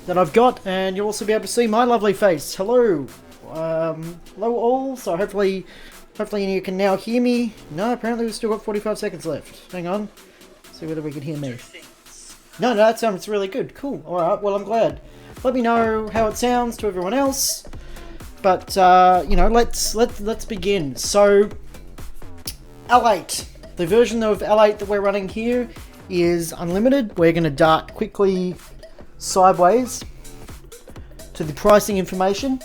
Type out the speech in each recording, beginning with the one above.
that I've got, and you'll also be able to see my lovely face. Hello. Hello all. So hopefully you can now hear me. No, apparently we've still got 45 seconds left. Hang on. See whether we can hear me. No, that sounds really good. Cool. Alright, well I'm glad. Let me know how it sounds to everyone else. But, you know, let's begin. So, L8. The version of L8 that we're running here is unlimited. We're going to dart quickly sideways to the pricing information.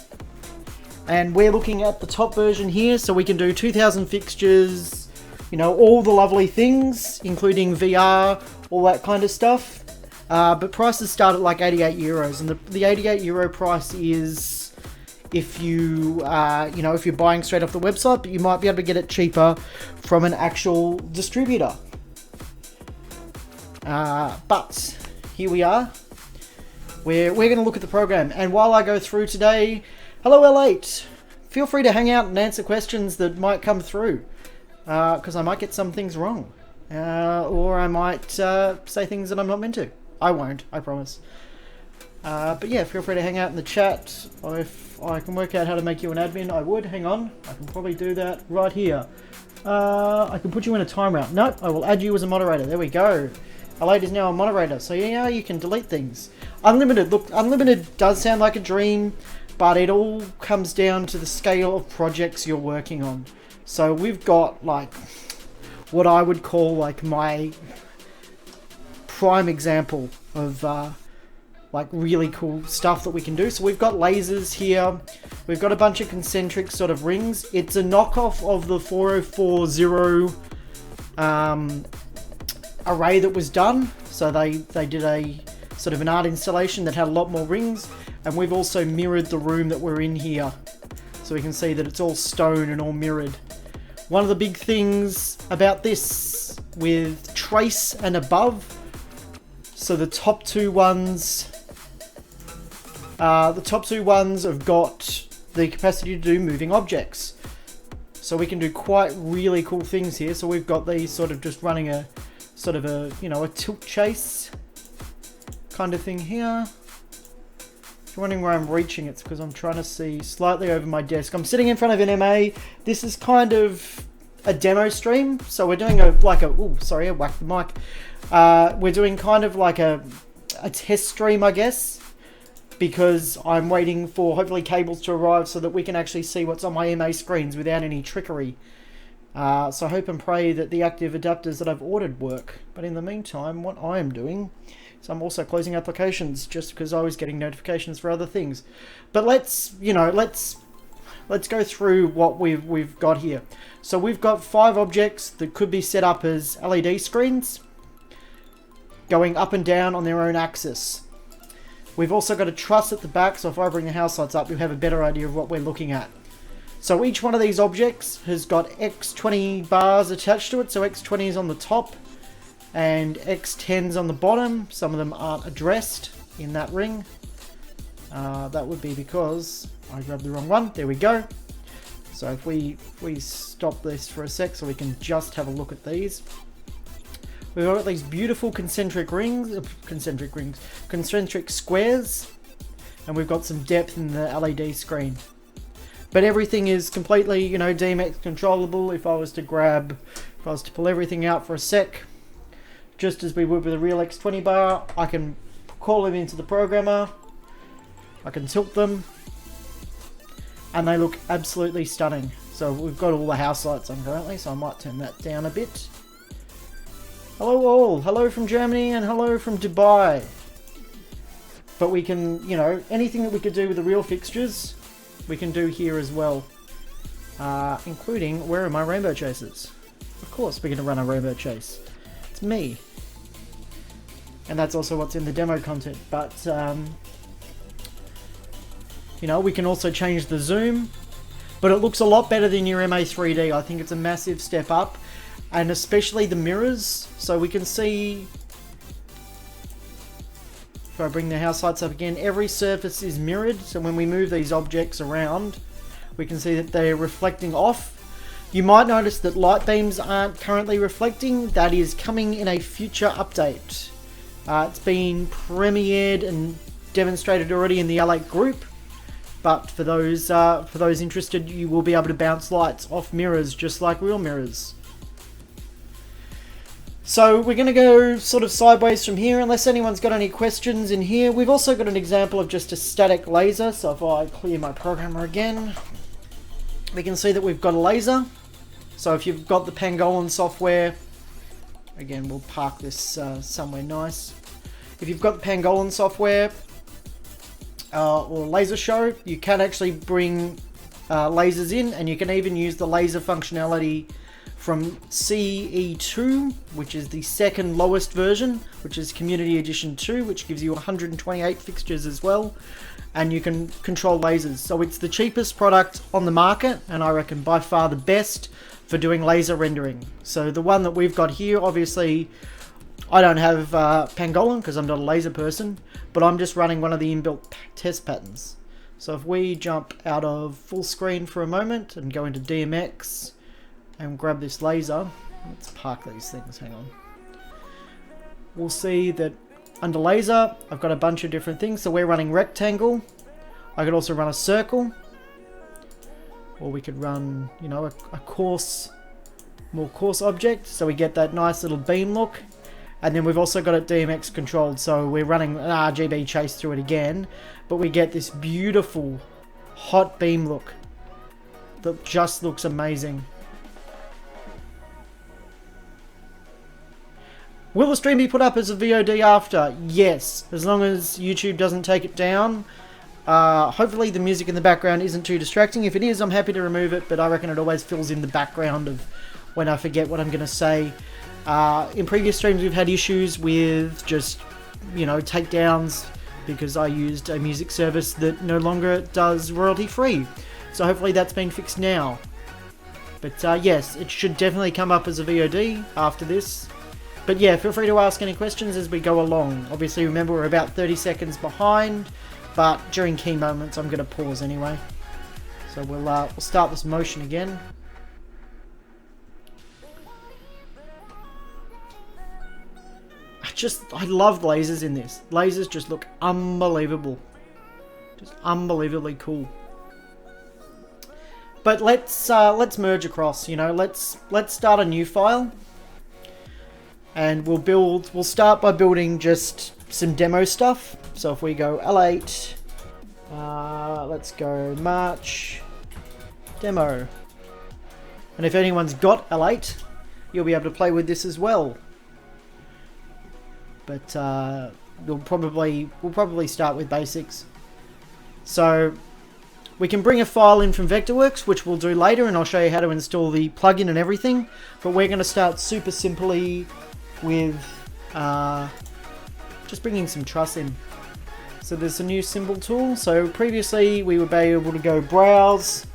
And we're looking at the top version here, so we can do 2,000 fixtures, you know, all the lovely things, including VR, all that kind of stuff. But prices start at like 88 euros, and the 88 euro price is if you, you know, if you're buying straight off the website, but you might be able to get it cheaper from an actual distributor. But here we are. We're going to look at the program, and while I go through today, hello L8, feel free to hang out and answer questions that might come through, because I might get some things wrong, or I might say things that I'm not meant to. I won't, I promise. But yeah, feel free to hang out in the chat. If I can work out how to make you an admin, I would. Hang on, I can probably do that right here. I can put you in a timeout. Nope, I will add you as a moderator. There we go. L8 is now a moderator, so yeah, you can delete things. Unlimited, look, unlimited does sound like a dream, but it all comes down to the scale of projects you're working on. So we've got like what I would call like my prime example of like really cool stuff that we can do. So we've got lasers here. We've got a bunch of concentric sort of rings. It's a knockoff of the 4040 array that was done. So they did a sort of an art installation that had a lot more rings, and we've also mirrored the room that we're in here, so we can see that it's all stone and all mirrored. One of the big things about this with trace and above, so the top two ones have got the capacity to do moving objects, so we can do quite really cool things here. So we've got these sort of just running a sort of a, you know, a tilt chase kind of thing here. If you're wondering where I'm reaching, it's because I'm trying to see slightly over my desk. I'm sitting in front of an MA. This is kind of a demo stream, so we're doing ooh, sorry, I whacked the mic. We're doing kind of like a test stream, I guess, because I'm waiting for hopefully cables to arrive so that we can actually see what's on my MA screens without any trickery. So I hope and pray that the active adapters that I've ordered work. But in the meantime, what I am doing is I'm also closing applications just because I was getting notifications for other things. But let's go through what we've got here. So we've got 5 objects that could be set up as LED screens, going up and down on their own axis. We've also got a truss at the back, so if I bring the house lights up, you'll have a better idea of what we're looking at. So each one of these objects has got X20 bars attached to it. So X20 is on the top and X10's on the bottom. Some of them aren't addressed in that ring. That would be because I grabbed the wrong one. There we go. So if we stop this for a sec so we can just have a look at these. We've got these beautiful concentric squares, and we've got some depth in the LED screen. But everything is completely, you know, DMX controllable. If I was to pull everything out for a sec, just as we would with a real X20 bar, I can call them into the programmer, I can tilt them, and they look absolutely stunning. So we've got all the house lights on currently, so I might turn that down a bit. Hello all, hello from Germany and hello from Dubai. But we can, you know, anything that we could do with the real fixtures, we can do here as well, including, where are my rainbow chasers? Of course we're going to run a rainbow chase. It's me. And that's also what's in the demo content. But, you know, we can also change the zoom, but it looks a lot better than your MA3D. I think it's a massive step up, and especially the mirrors. So we can see, if I bring the house lights up again, every surface is mirrored, so when we move these objects around, we can see that they're reflecting off. You might notice that light beams aren't currently reflecting. That is coming in a future update. It's been premiered and demonstrated already in the L8 group, but for those interested, you will be able to bounce lights off mirrors just like real mirrors. So we're going to go sort of sideways from here, unless anyone's got any questions in here. We've also got an example of just a static laser. So if I clear my programmer again, we can see that we've got a laser. So if you've got the Pangolin software, again, we'll park this somewhere nice. If you've got the Pangolin software or Laser Show, you can actually bring lasers in, and you can even use the laser functionality from CE2, which is the second lowest version, which is Community Edition 2, which gives you 128 fixtures as well, and you can control lasers. So it's the cheapest product on the market, and I reckon by far the best for doing laser rendering. So the one that we've got here, obviously, I don't have Pangolin because I'm not a laser person, but I'm just running one of the inbuilt test patterns. So if we jump out of full screen for a moment and go into DMX, and grab this laser, let's park these things, hang on. We'll see that under laser, I've got a bunch of different things. So we're running rectangle. I could also run a circle, or we could run, you know, a coarse, more coarse object. So we get that nice little beam look. And then we've also got it DMX controlled. So we're running an RGB chase through it again, but we get this beautiful hot beam look that just looks amazing. Will the stream be put up as a VOD after? Yes, as long as YouTube doesn't take it down. Hopefully the music in the background isn't too distracting. If it is, I'm happy to remove it, but I reckon it always fills in the background of when I forget what I'm going to say. In previous streams we've had issues with just, you know, takedowns because I used a music service that no longer does royalty free. So hopefully that's been fixed now. But yes, it should definitely come up as a VOD after this. But yeah, feel free to ask any questions as we go along. Obviously, remember we're about 30 seconds behind, but during key moments I'm going to pause anyway. So we'll start this motion again. I love lasers in this. Lasers just look unbelievable. Just unbelievably cool. But let's merge across, you know, let's start a new file. And we'll start by building just some demo stuff. So if we go L8, let's go March, demo. And if anyone's got L8, you'll be able to play with this as well. But we'll probably start with basics. So we can bring a file in from Vectorworks, which we'll do later, and I'll show you how to install the plugin and everything. But we're going to start super simply with just bringing some truss in. So there's a new symbol tool. So previously we would be able to go browse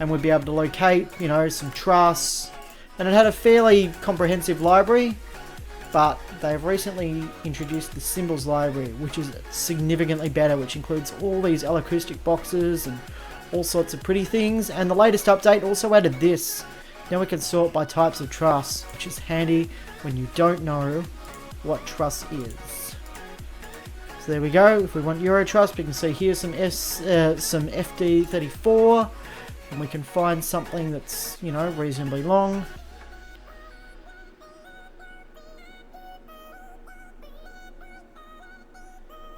and we'd be able to locate, you know, some truss, and it had a fairly comprehensive library, but they've recently introduced the symbols library, which is significantly better, which includes all these L-acoustic boxes and all sorts of pretty things. And the latest update also added this. Now we can sort by types of truss, which is handy when you don't know what truss is. So there we go. If we want Euro truss, we can see here some FD34, and we can find something that's, you know, reasonably long.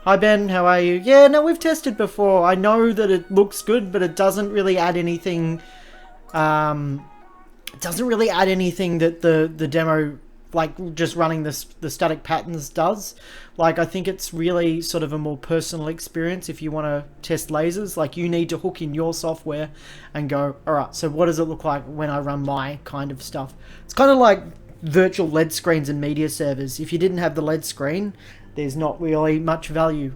Hi Ben, how are you? Yeah, no, we've tested before. I know that it looks good, but it doesn't really add anything. It doesn't really add anything that the demo, like just running the static patterns, does. Like, I think it's really sort of a more personal experience if you want to test lasers. Like, you need to hook in your software and go, alright, so what does it look like when I run my kind of stuff? It's kind of like virtual LED screens and media servers. If you didn't have the LED screen, there's not really much value.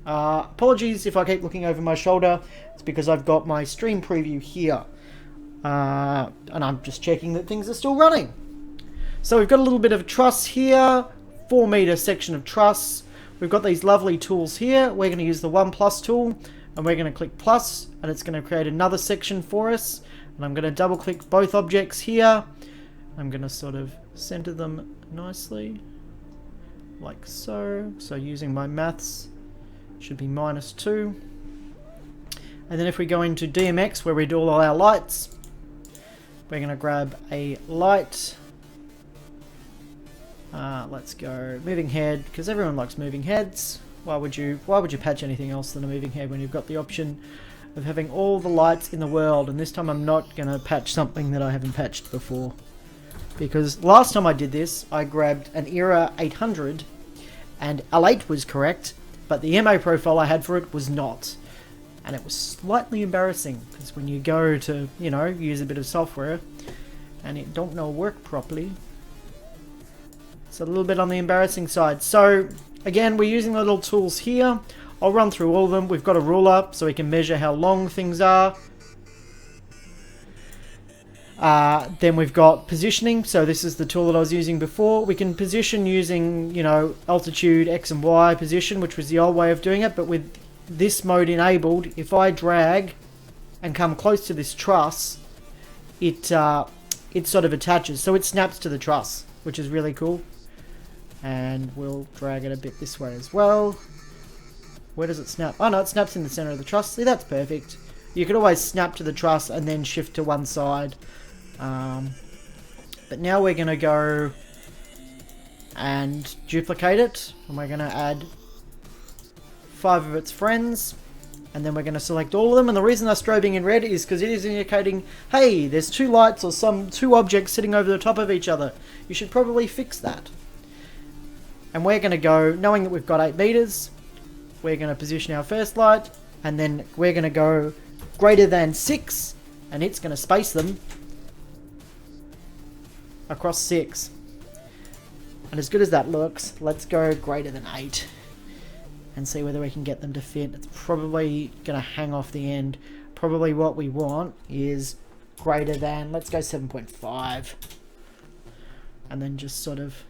Apologies if I keep looking over my shoulder. It's because I've got my stream preview here. And I'm just checking that things are still running. So we've got a little bit of truss here, 4 meter section of truss. We've got these lovely tools here. We're going to use the 1+ tool, and we're going to click plus, and it's going to create another section for us. And I'm going to double click both objects here. I'm going to sort of center them nicely, like so. So using my maths should be -2. And then if we go into DMX where we do all our lights, we're going to grab a light. Let's go moving head, because everyone likes moving heads. Why would you patch anything else than a moving head when you've got the option of having all the lights in the world? And this time I'm not going to patch something that I haven't patched before. Because last time I did this, I grabbed an Era 800 and L8 was correct, but the MA profile I had for it was not. And it was slightly embarrassing, because when you go to, you know, use a bit of software and it don't know work properly, it's a little bit on the embarrassing side. So again, we're using the little tools here. I'll run through all of them. We've got a ruler so we can measure how long things are. Then we've got positioning. So this is the tool that I was using before. We can position using, you know, altitude, X and Y position, which was the old way of doing it. But with this mode enabled, if I drag and come close to this truss, it sort of attaches. So it snaps to the truss, which is really cool. And we'll drag it a bit this way as well. Where does it snap? Oh no, it snaps in the center of the truss. See, that's perfect. You could always snap to the truss and then shift to one side. But now we're going to go and duplicate it. And we're going to add 5 of its friends. And then we're going to select all of them. And the reason they're strobing in red is because it is indicating, hey, there's 2 lights or two objects sitting over the top of each other. You should probably fix that. And we're going to go, knowing that we've got 8 meters, we're going to position our first light, and then we're going to go greater than 6, and it's going to space them across 6. And as good as that looks, let's go greater than 8 and see whether we can get them to fit. It's probably going to hang off the end. Probably what we want is greater than, let's go 7.5. And then just sort of,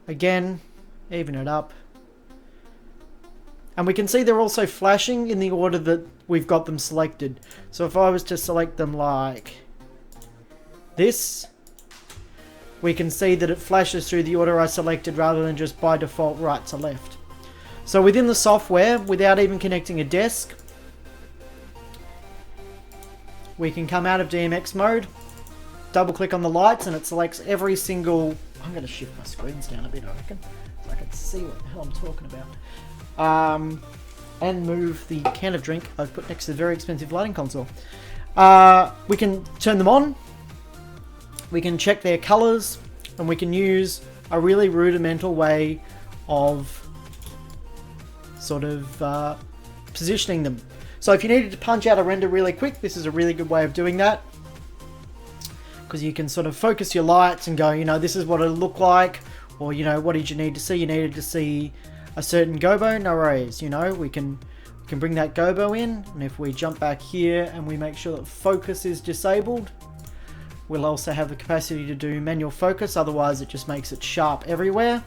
again, even it up. And we can see they're also flashing in the order that we've got them selected. So if I was to select them like this, we can see that it flashes through the order I selected rather than just by default right to left. So within the software, without even connecting a desk, we can come out of DMX mode, double click on the lights, and it selects every single... I'm going to shift my screens down a bit, I reckon, so I can see what the hell I'm talking about. And move the can of drink I've put next to the very expensive lighting console. We can turn them on, we can check their colors, and we can use a really rudimental way of sort of positioning them. So if you needed to punch out a render really quick, this is a really good way of doing that. Because you can sort of focus your lights and go, you know, this is what it'll look like. Or, you know, what did you need to see? You needed to see a certain gobo. No worries, you know, we can bring that gobo in. And if we jump back here and we make sure that focus is disabled, we'll also have the capacity to do manual focus. Otherwise, it just makes it sharp everywhere,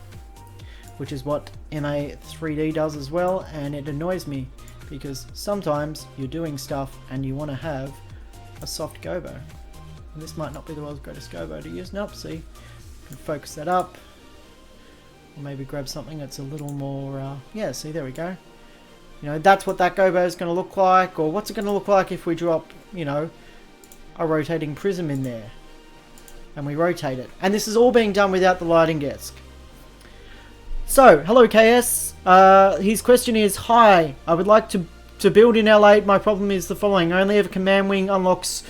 which is what MA3D does as well. And it annoys me because sometimes you're doing stuff and you want to have a soft gobo. And this might not be the world's greatest gobo to use. Nope, see, you can focus that up. Or maybe grab something that's a little more, yeah, see, there we go. You know, that's what that gobo is going to look like. Or what's it going to look like if we drop, you know, a rotating prism in there. And we rotate it. And this is all being done without the lighting desk. So, hello KS. His question is, hi, I would like to build in L8. My problem is the following. I only have a command wing unlocks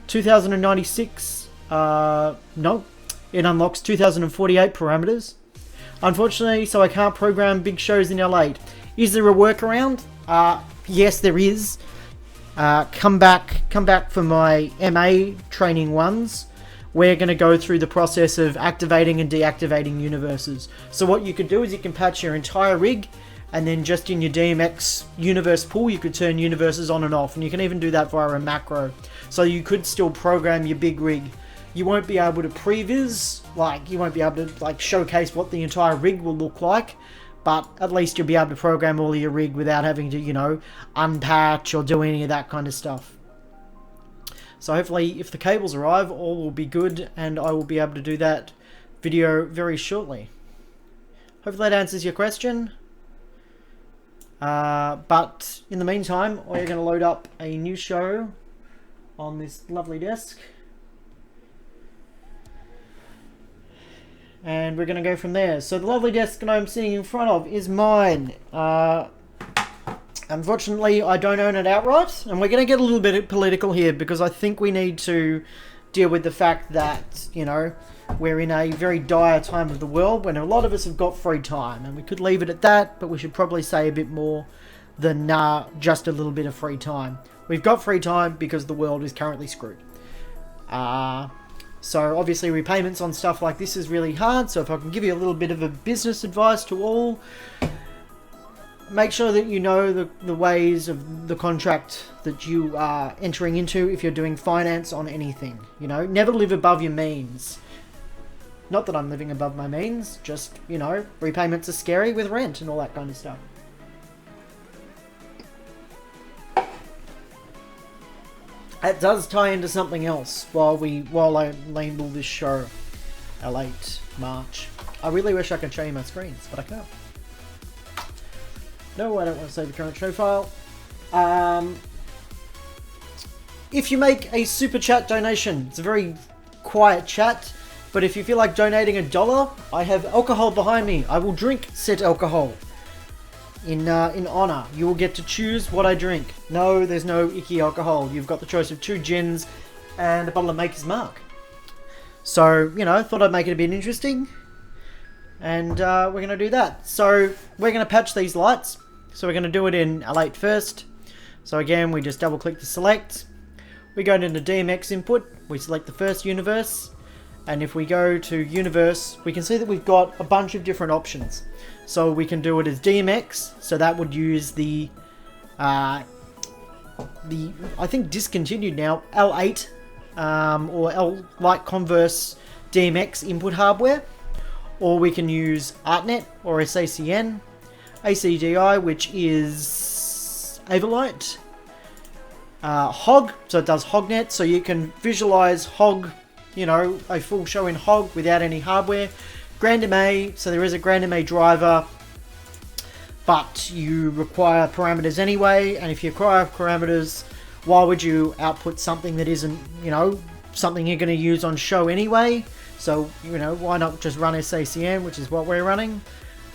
2096. No, it unlocks 2048 parameters. Unfortunately, so I can't program big shows in L8. Is there a workaround? Yes, there is. Come back for my MA training ones. We're going to go through the process of activating and deactivating universes. So what you could do is you can patch your entire rig, and then just in your DMX universe pool, you could turn universes on and off. And you can even do that via a macro. So you could still program your big rig. You won't be able to previs, like you won't be able to like showcase what the entire rig will look like, but at least you'll be able to program all of your rig without having to, you know, unpatch or do any of that kind of stuff. So hopefully if the cables arrive, all will be good, and I will be able to do that video very shortly. Hopefully that answers your question. But in the meantime, we're going to load up a new show on this lovely desk. And we're going to go from there. So the lovely desk that I'm sitting in front of is mine. Unfortunately, I don't own it outright. And we're going to get a little bit political here because I think we need to deal with the fact that, you know, we're in a very dire time of the world when a lot of us have got free time. And we could leave it at that, but we should probably say a bit more than just a little bit of free time. We've got free time because the world is currently screwed. So obviously repayments on stuff like this is really hard. So if I can give you a little bit of a business advice to all, make sure that you know the ways of the contract that you are entering into if you're doing finance on anything. You know, never live above your means. Not that I'm living above my means, just, you know, repayments are scary with rent and all that kind of stuff. That does tie into something else while I label this show L8 March. I really wish I could show you my screens, but I can't. No, I don't want to save the current show file. If you make a super chat donation, it's a very quiet chat, but if you feel like donating $1, I have alcohol behind me. I will drink said alcohol. In honor, you will get to choose what I drink. No, there's no icky alcohol. You've got the choice of 2 gins and a bottle of Maker's Mark. So, you know, thought I'd make it a bit interesting. And we're going to do that. So, we're going to patch these lights. So, we're going to do it in L8 first. So, again, we just double click to select. We go into DMX input. We select the first universe. And if we go to universe, we can see that we've got a bunch of different options. So we can do it as DMX, so that would use the I think discontinued now, L8 or L-like Converse DMX input hardware. Or we can use ArtNet or SACN, ACDI, which is Avalite, Hog, so it does HogNet, so you can visualize Hog, you know, a full show in Hog without any hardware. GrandMA, so there is a GrandMA driver, but you require parameters anyway, and if you require parameters, why would you output something that isn't, you know, something you're going to use on show anyway? So, you know, why not just run SACN, which is what we're running,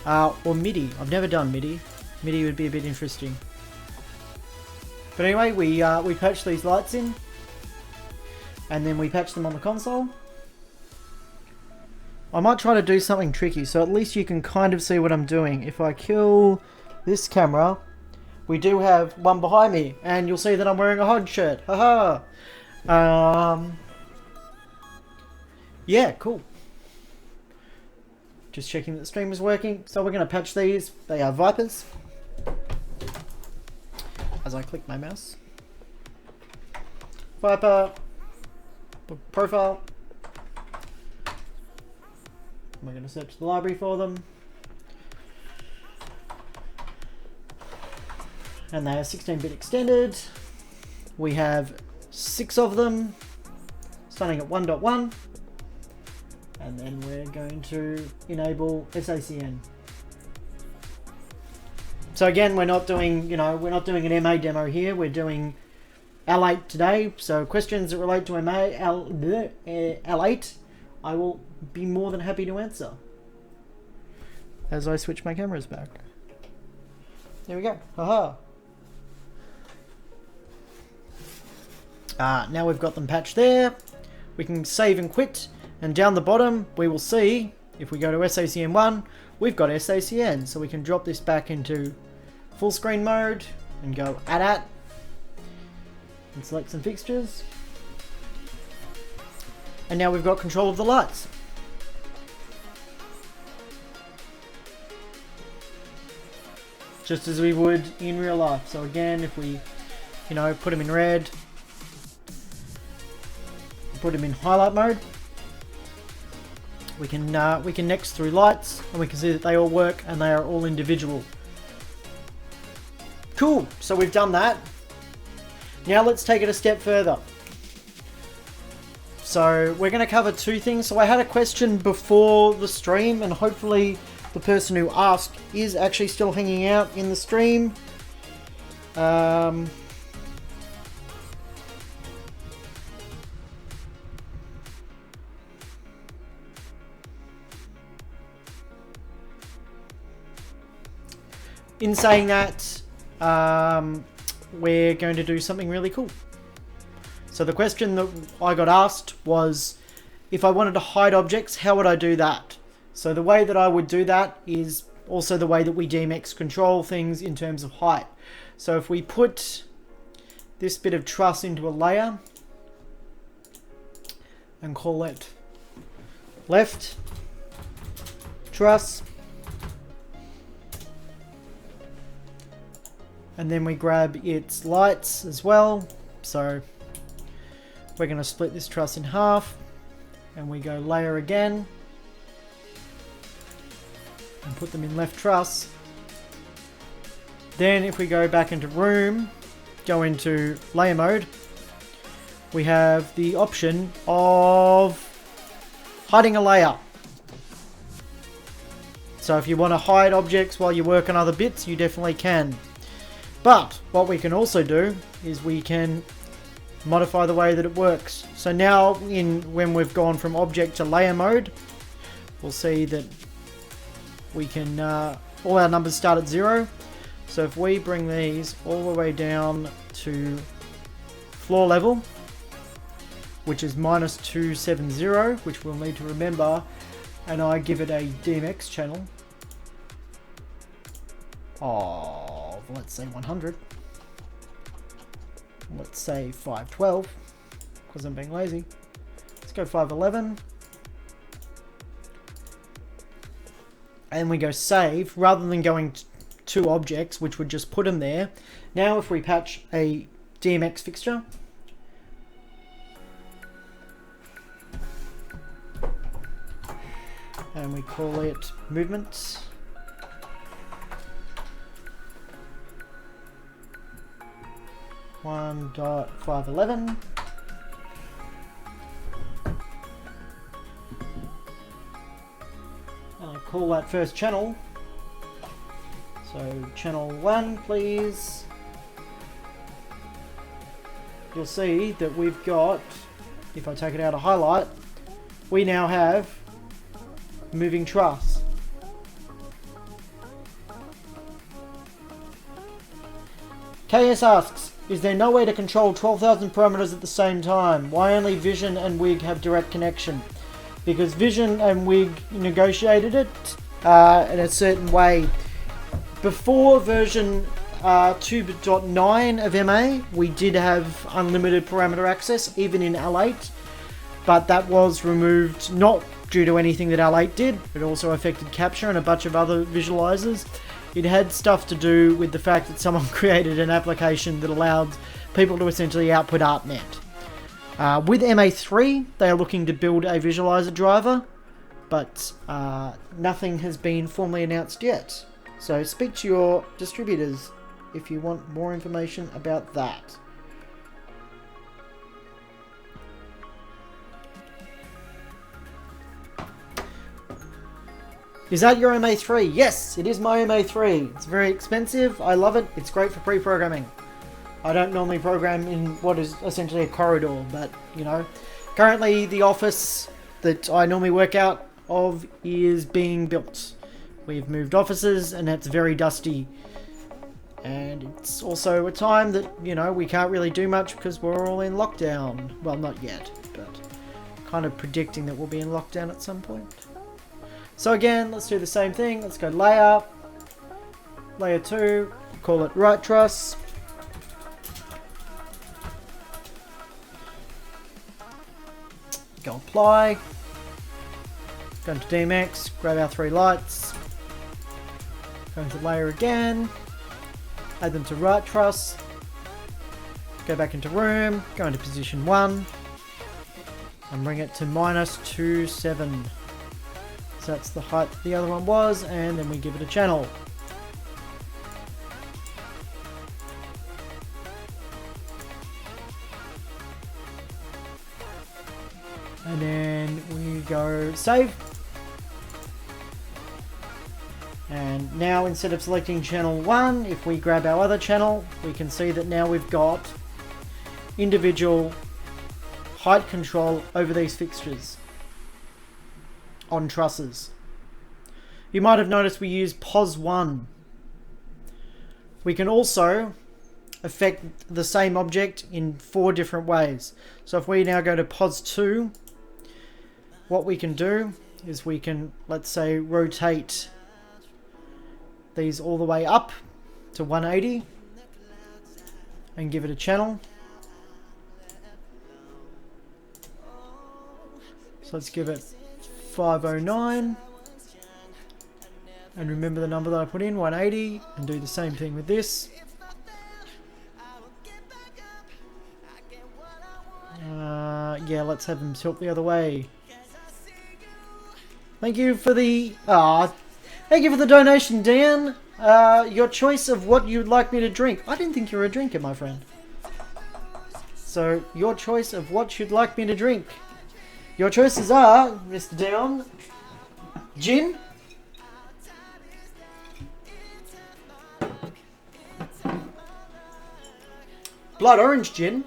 or MIDI. I've never done MIDI. MIDI would be a bit interesting. But anyway, we patch these lights in, and then we patch them on the console. I might try to do something tricky, so at least you can kind of see what I'm doing. If I kill this camera, we do have one behind me, and you'll see that I'm wearing a HUD shirt. Haha! Yeah, cool. Just checking that the stream is working. So we're going to patch these. They are Vipers. As I click my mouse. Viper. Profile. We're going to search the library for them. And they are 16-bit extended. We have 6 of them, starting at 1.1. And then we're going to enable SACN. So again, we're not doing, you know, we're not doing an MA demo here. We're doing L8 today. So questions that relate to L8, I will be more than happy to answer as I switch my cameras back. There we go. Haha. Now we've got them patched there. We can save and quit, and down the bottom we will see, if we go to SACN1, we've got SACN, so we can drop this back into full screen mode and go add and select some fixtures. And now we've got control of the lights. Just as we would in real life. So again, if we, you know, put them in red, put them in highlight mode, we can next through lights, and we can see that they all work and they are all individual. Cool, so we've done that. Now let's take it a step further. So we're going to cover 2 things. So I had a question before the stream, and hopefully the person who asked is actually still hanging out in the stream. In saying that, we're going to do something really cool. So the question that I got asked was, if I wanted to hide objects, how would I do that? So the way that I would do that is also the way that we DMX control things in terms of height. So if we put this bit of truss into a layer and call it left truss, and then we grab its lights as well. So we're going to split this truss in half, and we go layer again and put them in left truss. Then if we go back into room, go into layer mode, we have the option of hiding a layer. So if you want to hide objects while you work on other bits, you definitely can. But what we can also do is we can modify the way that it works. So now when we've gone from object to layer mode, we'll see that we can, all our numbers start at 0. So if we bring these all the way down to floor level, which is -270, which we'll need to remember, and I give it a DMX channel of, let's say 100. Let's say 512, because I'm being lazy. Let's go 511. And we go save, rather than going to objects, which would just put them there. Now if we patch a DMX fixture, and we call it movements, .511. And I call that first channel. So channel 1, please. You'll see that we've got, if I take it out of highlight, we now have moving truss. KS asks, is there no way to control 12,000 parameters at the same time? Why only Vision and Wig have direct connection? Because Vision and Wig negotiated it in a certain way. Before version 2.9 of MA, we did have unlimited parameter access, even in L8. But that was removed not due to anything that L8 did. It also affected Capture and a bunch of other visualizers. It had stuff to do with the fact that someone created an application that allowed people to essentially output ArtNet. With MA3, they are looking to build a visualizer driver, but nothing has been formally announced yet. So speak to your distributors if you want more information about that. Is that your MA3? Yes, it is my MA3. It's very expensive. I love it. It's great for pre-programming. I don't normally program in what is essentially a corridor, but, you know. Currently, the office that I normally work out of is being built. We've moved offices, and it's very dusty. And it's also a time that, you know, we can't really do much because we're all in lockdown. Well, not yet, but kind of predicting that we'll be in lockdown at some point. So again, let's do the same thing. Let's go layer, layer 2, call it right truss. Go apply, go into DMX, grab our 3 lights, go into layer again, add them to right truss, go back into room, go into position 1, and bring it to -27. That's the height the other one was, and then we give it a channel. And then we go save. Now instead of selecting channel 1, if we grab our other channel, we can see that now we've got individual height control over these fixtures on trusses. You might have noticed we use pos 1. We can also affect the same object in 4 different ways. So if we now go to pos 2, what we can do is we can, let's say, rotate these all the way up to 180 and give it a channel. So let's give it 509 and remember the number that I put in, 180, and do the same thing with this. Yeah, let's have him tilt the other way. Thank you for the thank you for the donation, Dan. Your choice of what you'd like me to drink. I didn't think you were a drinker, my friend. So your choice of what you'd like me to drink. Your choices are, Mr. Dion, gin, blood orange gin,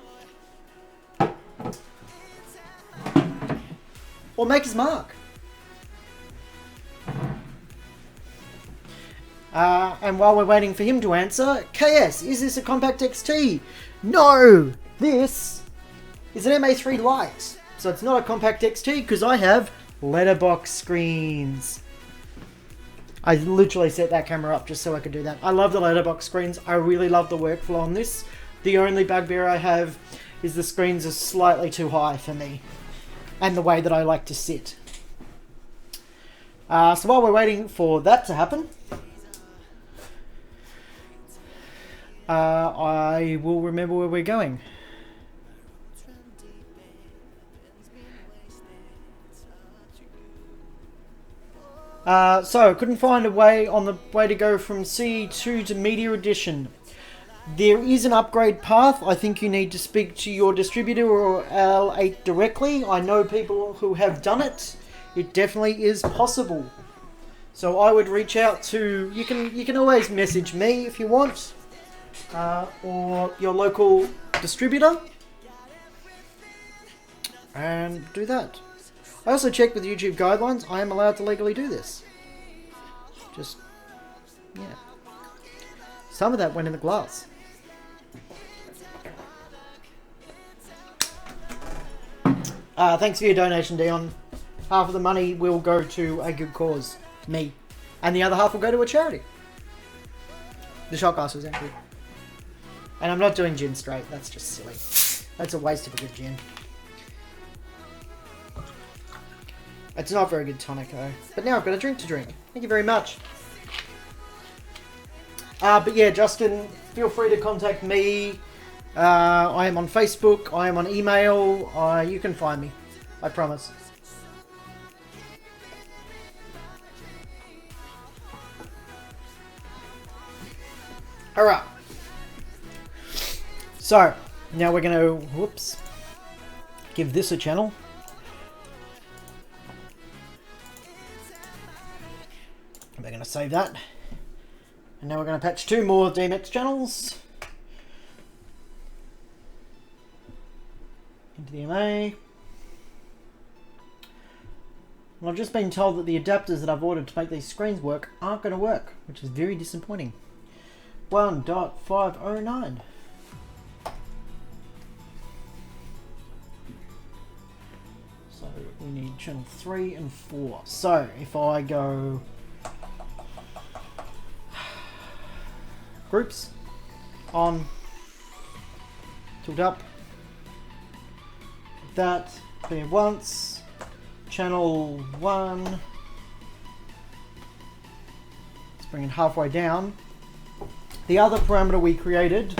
or Maker's Mark. And while we're waiting for him to answer, KS, is this a Compact XT? No! This is an MA3 Lite. So it's not a Compact XT because I have letterbox screens. I literally set that camera up just so I could do that. I love the letterbox screens. I really love the workflow on this. The only bugbear I have is the screens are slightly too high for me. And the way that I like to sit. So while we're waiting for that to happen, I will remember where we're going. So, couldn't find a way on the way to go from C2 to Media Edition. There is an upgrade path. I think you need to speak to your distributor or L8 directly. I know people who have done it. It definitely is possible. So I would reach out to... You can always message me if you want. Or your local distributor. And do that. I also checked with YouTube guidelines. I am allowed to legally do this. Just... yeah. Some of that went in the glass. Thanks for your donation, Dion. Half of the money will go to a good cause, me. And the other half will go to a charity. The shot glass was empty. And I'm not doing gin straight, that's just silly. That's a waste of a good gin. It's not very good tonic though. But now I've got a drink to drink. Thank you very much. But yeah, Justin, feel free to contact me. I am on Facebook, I am on email, you can find me, I promise. Alright. So, now we're going to, whoops, give this a channel. We're going to save that. And now we're going to patch 2 more DMX channels. Into the MA. Well, I've just been told that the adapters that I've ordered to make these screens work aren't going to work, which is very disappointing. 1.509. So we need channel 3 and 4. So if I go groups on, tilt up, that, clear once, channel 1, let's bring it halfway down. The other parameter we created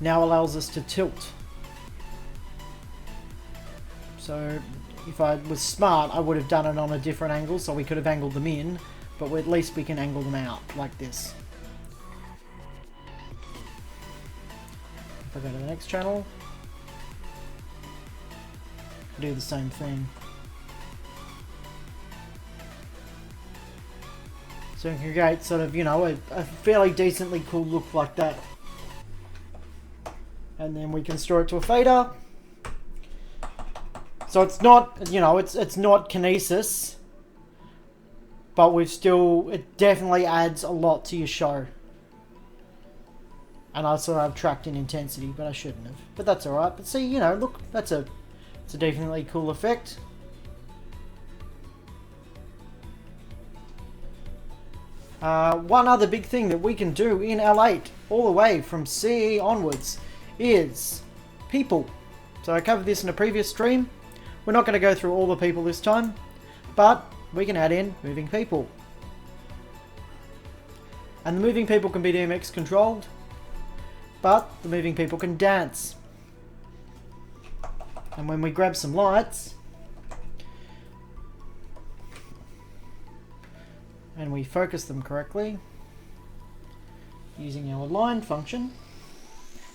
now allows us to tilt. So if I was smart, I would have done it on a different angle, so we could have angled them in, but at least we can angle them out like this. If I go to the next channel, do the same thing. So we can create sort of, you know, a fairly decently cool look like that. And then we can store it to a fader. So it's not, you know, it's not kinesis, but it definitely adds a lot to your show. And I sort of tracked in intensity, but I shouldn't have. But that's alright. But see, you know, look, it's a definitely cool effect. One other big thing that we can do in L8, all the way from CE onwards, is people. So I covered this in a previous stream. We're not going to go through all the people this time, but we can add in moving people. And the moving people can be DMX controlled, but the moving people can dance. And when we grab some lights, and we focus them correctly, using our align function.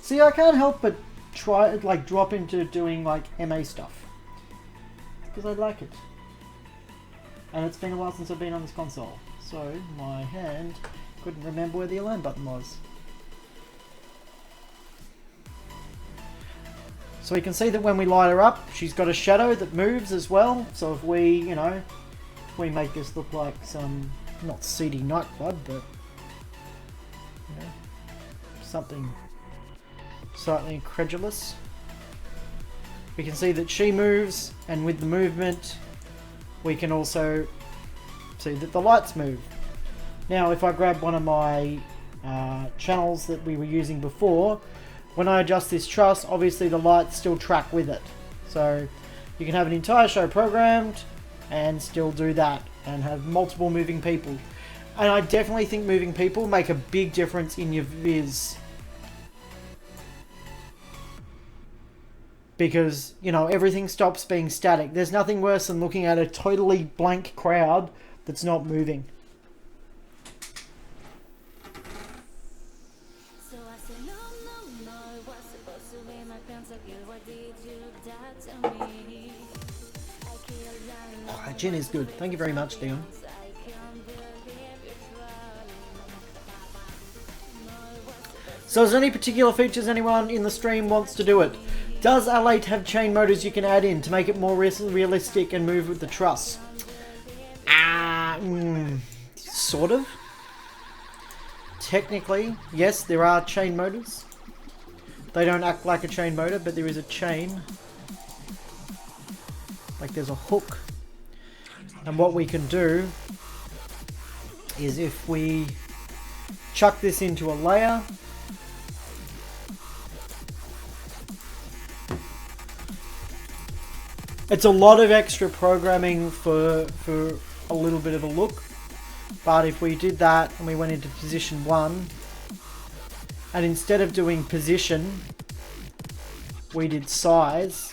See, I can't help but drop into doing like MA stuff. Because I like it. And it's been a while since I've been on this console. So my hand couldn't remember where the align button was. So we can see that when we light her up, she's got a shadow that moves as well. So if we, you know, we make this look like some, not seedy nightclub, but, you know, something slightly incredulous. We can see that she moves, and with the movement, we can also see that the lights move. Now, if I grab one of my channels that we were using before, when I adjust this truss, obviously the lights still track with it. So you can have an entire show programmed and still do that, and have multiple moving people. And I definitely think moving people make a big difference in your viz. Because, you know, everything stops being static. There's nothing worse than looking at a totally blank crowd that's not moving. Oh, that gin is good. Thank you very much, Dion. So is there any particular features anyone in the stream wants to do it? Does L8 have chain motors you can add in to make it more realistic and move with the truss? Sort of. Technically, yes, there are chain motors. They don't act like a chain motor, but there is a chain. Like there's a hook. And what we can do is if we chuck this into a layer, it's a lot of extra programming for a little bit of a look. But if we did that and we went into position 1, and instead of doing position, we did size.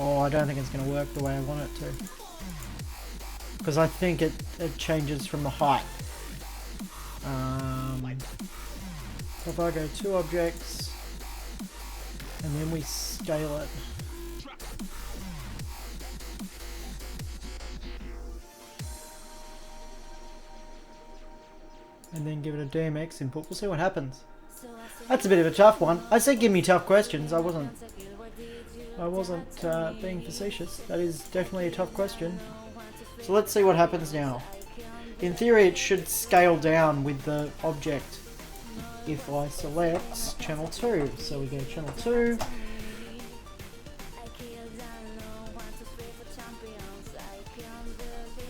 Oh, I don't think it's going to work the way I want it to. Because I think it changes from the height. If I go to objects, and then we scale it. And then give it a DMX input, we'll see what happens. That's a bit of a tough one. I said give me tough questions, I wasn't being facetious. That is definitely a tough question. So let's see what happens now. In theory it should scale down with the object if I select channel 2. So we go channel 2.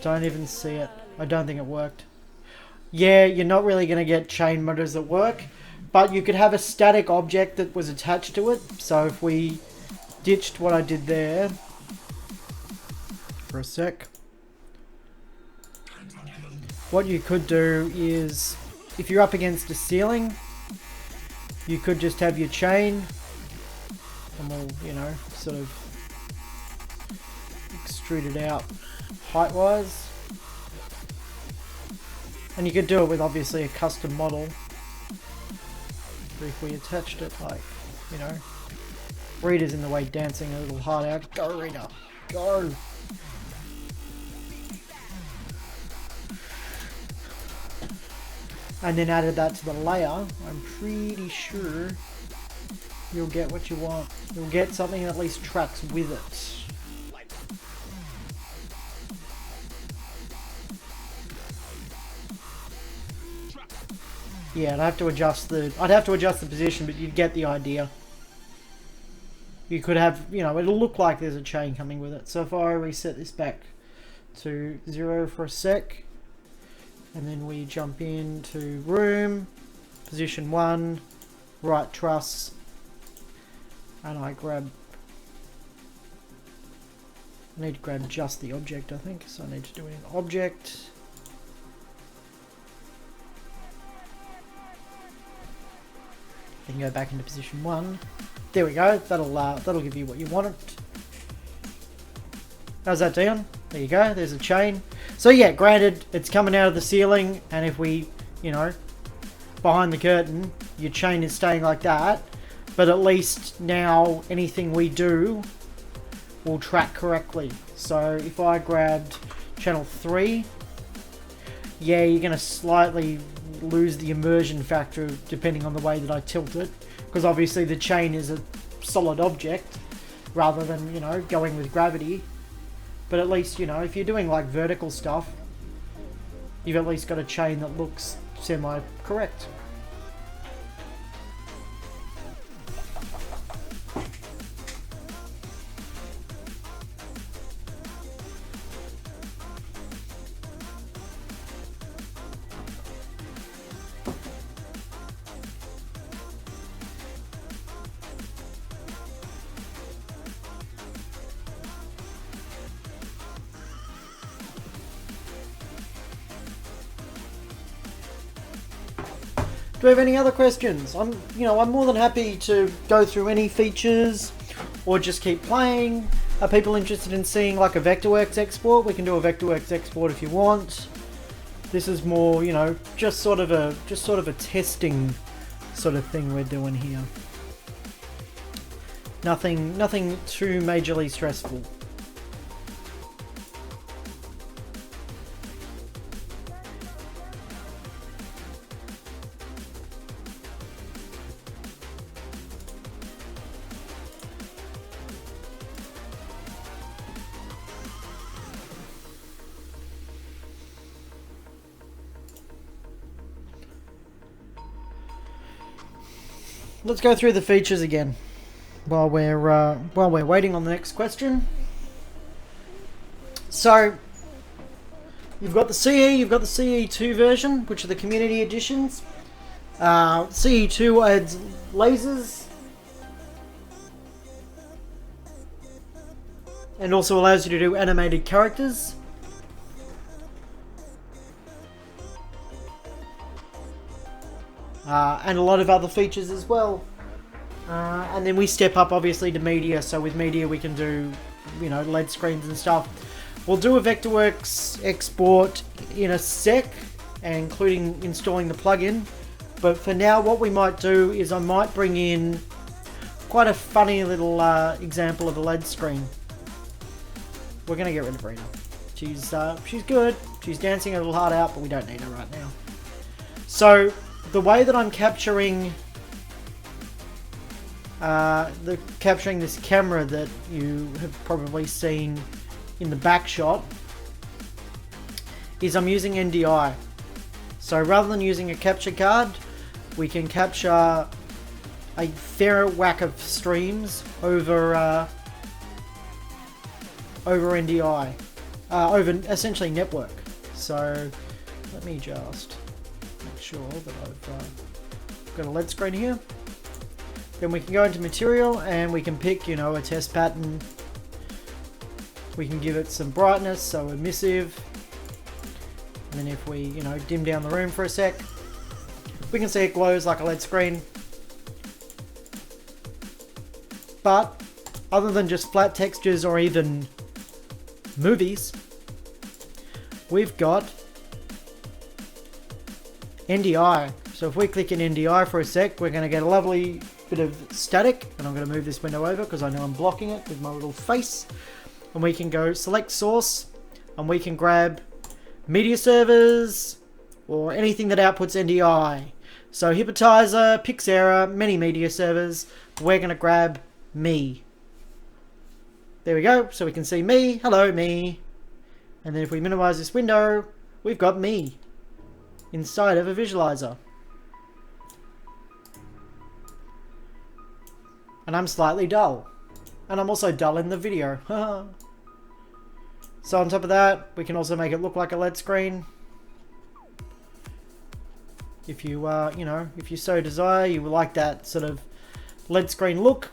Don't even see it. I don't think it worked. Yeah, you're not really going to get chain motors that work, but you could have a static object that was attached to it. So if we ditched what I did there for a sec, what you could do is, if you're up against a ceiling, you could just have your chain, and we'll, you know, sort of extrude it out height-wise. And you could do it with obviously a custom model. Or if we attached it like, you know, Rita's in the way, dancing a little hard out. Go, Rita. Go. And then added that to the layer. I'm pretty sure you'll get what you want. You'll get something that at least tracks with it. Yeah, I'd have to adjust the position, but you'd get the idea. You could have, you know, it'll look like there's a chain coming with it. So if I reset this back to 0 for a sec, and then we jump into room, position 1, right truss, and I need to grab just the object, I think, so I need to do it in object. Then go back into position 1. There we go. That'll give you what you want. How's that, Dion? There you go. There's a chain. So yeah, granted, it's coming out of the ceiling, and if we, you know, behind the curtain, your chain is staying like that. But at least now anything we do will track correctly. So if I grabbed channel 3, yeah, you're going to slightly lose the immersion factor depending on the way that I tilt it, because obviously the chain is a solid object rather than, you know, going with gravity. But at least, you know, if you're doing like vertical stuff, you've at least got a chain that looks semi-correct. Do we have any other questions? I'm more than happy to go through any features or just keep playing. Are people interested in seeing like a Vectorworks export? We can do a Vectorworks export if you want. This is more, you know, just sort of a testing sort of thing we're doing here. Nothing too majorly stressful. Let's go through the features again while we're waiting on the next question. So you've got the CE, you've got the CE2 version, which are the community editions. CE2 adds lasers and also allows you to do animated characters. And a lot of other features as well. And then we step up obviously to media, so with media we can do, you know, LED screens and stuff. We'll do a Vectorworks export in a sec, including installing the plugin. But for now what we might do is I might bring in quite a funny little example of a LED screen. We're going to get rid of Rita. She's good, she's dancing a little hard out, but we don't need her right now. So the way that I'm capturing this camera that you have probably seen in the back shot is I'm using NDI. So rather than using a capture card, we can capture a fair whack of streams over NDI, over essentially network. So let me just make sure that I've got a LED screen here. Then we can go into material and we can pick, you know, a test pattern. We can give it some brightness, so emissive. And then if we, you know, dim down the room for a sec, we can see it glows like a LED screen. But other than just flat textures or even movies, we've got NDI. So if we click in NDI for a sec, we're going to get a lovely bit of static, and I'm going to move this window over because I know I'm blocking it with my little face. And we can go select source, and we can grab media servers or anything that outputs NDI. So Hypnotizer, Pixera, many media servers. We're going to grab me. There we go. So we can see me. Hello, me. And then if we minimize this window, we've got me inside of a visualizer. And I'm slightly dull. And I'm also dull in the video. So on top of that, we can also make it look like a LED screen. If you, you know, if you so desire, you would like that sort of LED screen look.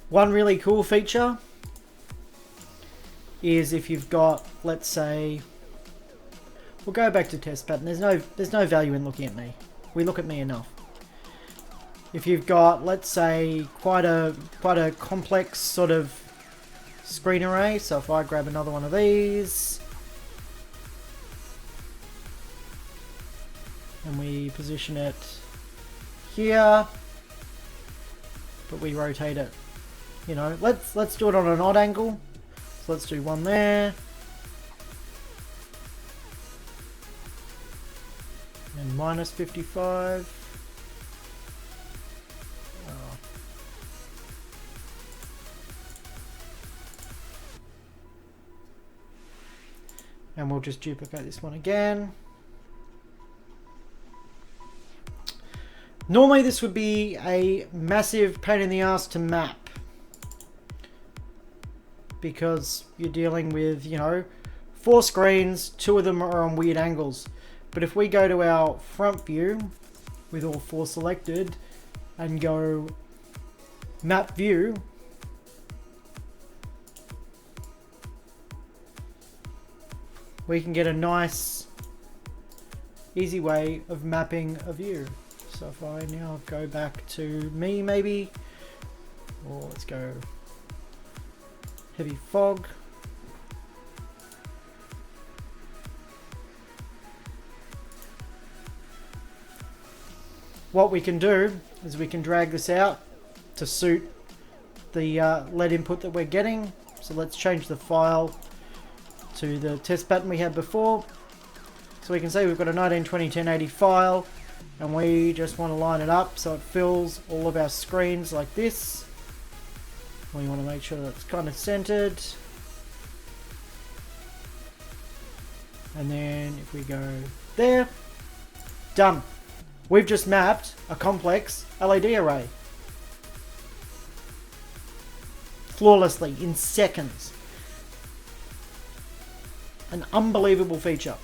One really cool feature is if you've got, let's say, we'll go back to test pattern. There's no value in looking at me. We look at me enough. If you've got, let's say, quite a complex sort of screen array. So if I grab another one of these and we position it here, but we rotate it. You know, let's do it on an odd angle. So let's do one there. And minus 55. Oh. And we'll just duplicate this one again. Normally this would be a massive pain in the ass to map, because you're dealing with, you know, 4 screens, 2 of them are on weird angles. But if we go to our front view with all 4 selected and go map view, we can get a nice easy way of mapping a view. So if I now go back to me maybe, or let's go heavy fog. What we can do is we can drag this out to suit the LED input that we're getting. So let's change the file to the test pattern we had before. So we can see we've got a 1920 1080 file, and we just want to line it up so it fills all of our screens like this. We want to make sure that it's kind of centered. And then if we go there, done. We've just mapped a complex LED array. Flawlessly, in seconds. An unbelievable feature.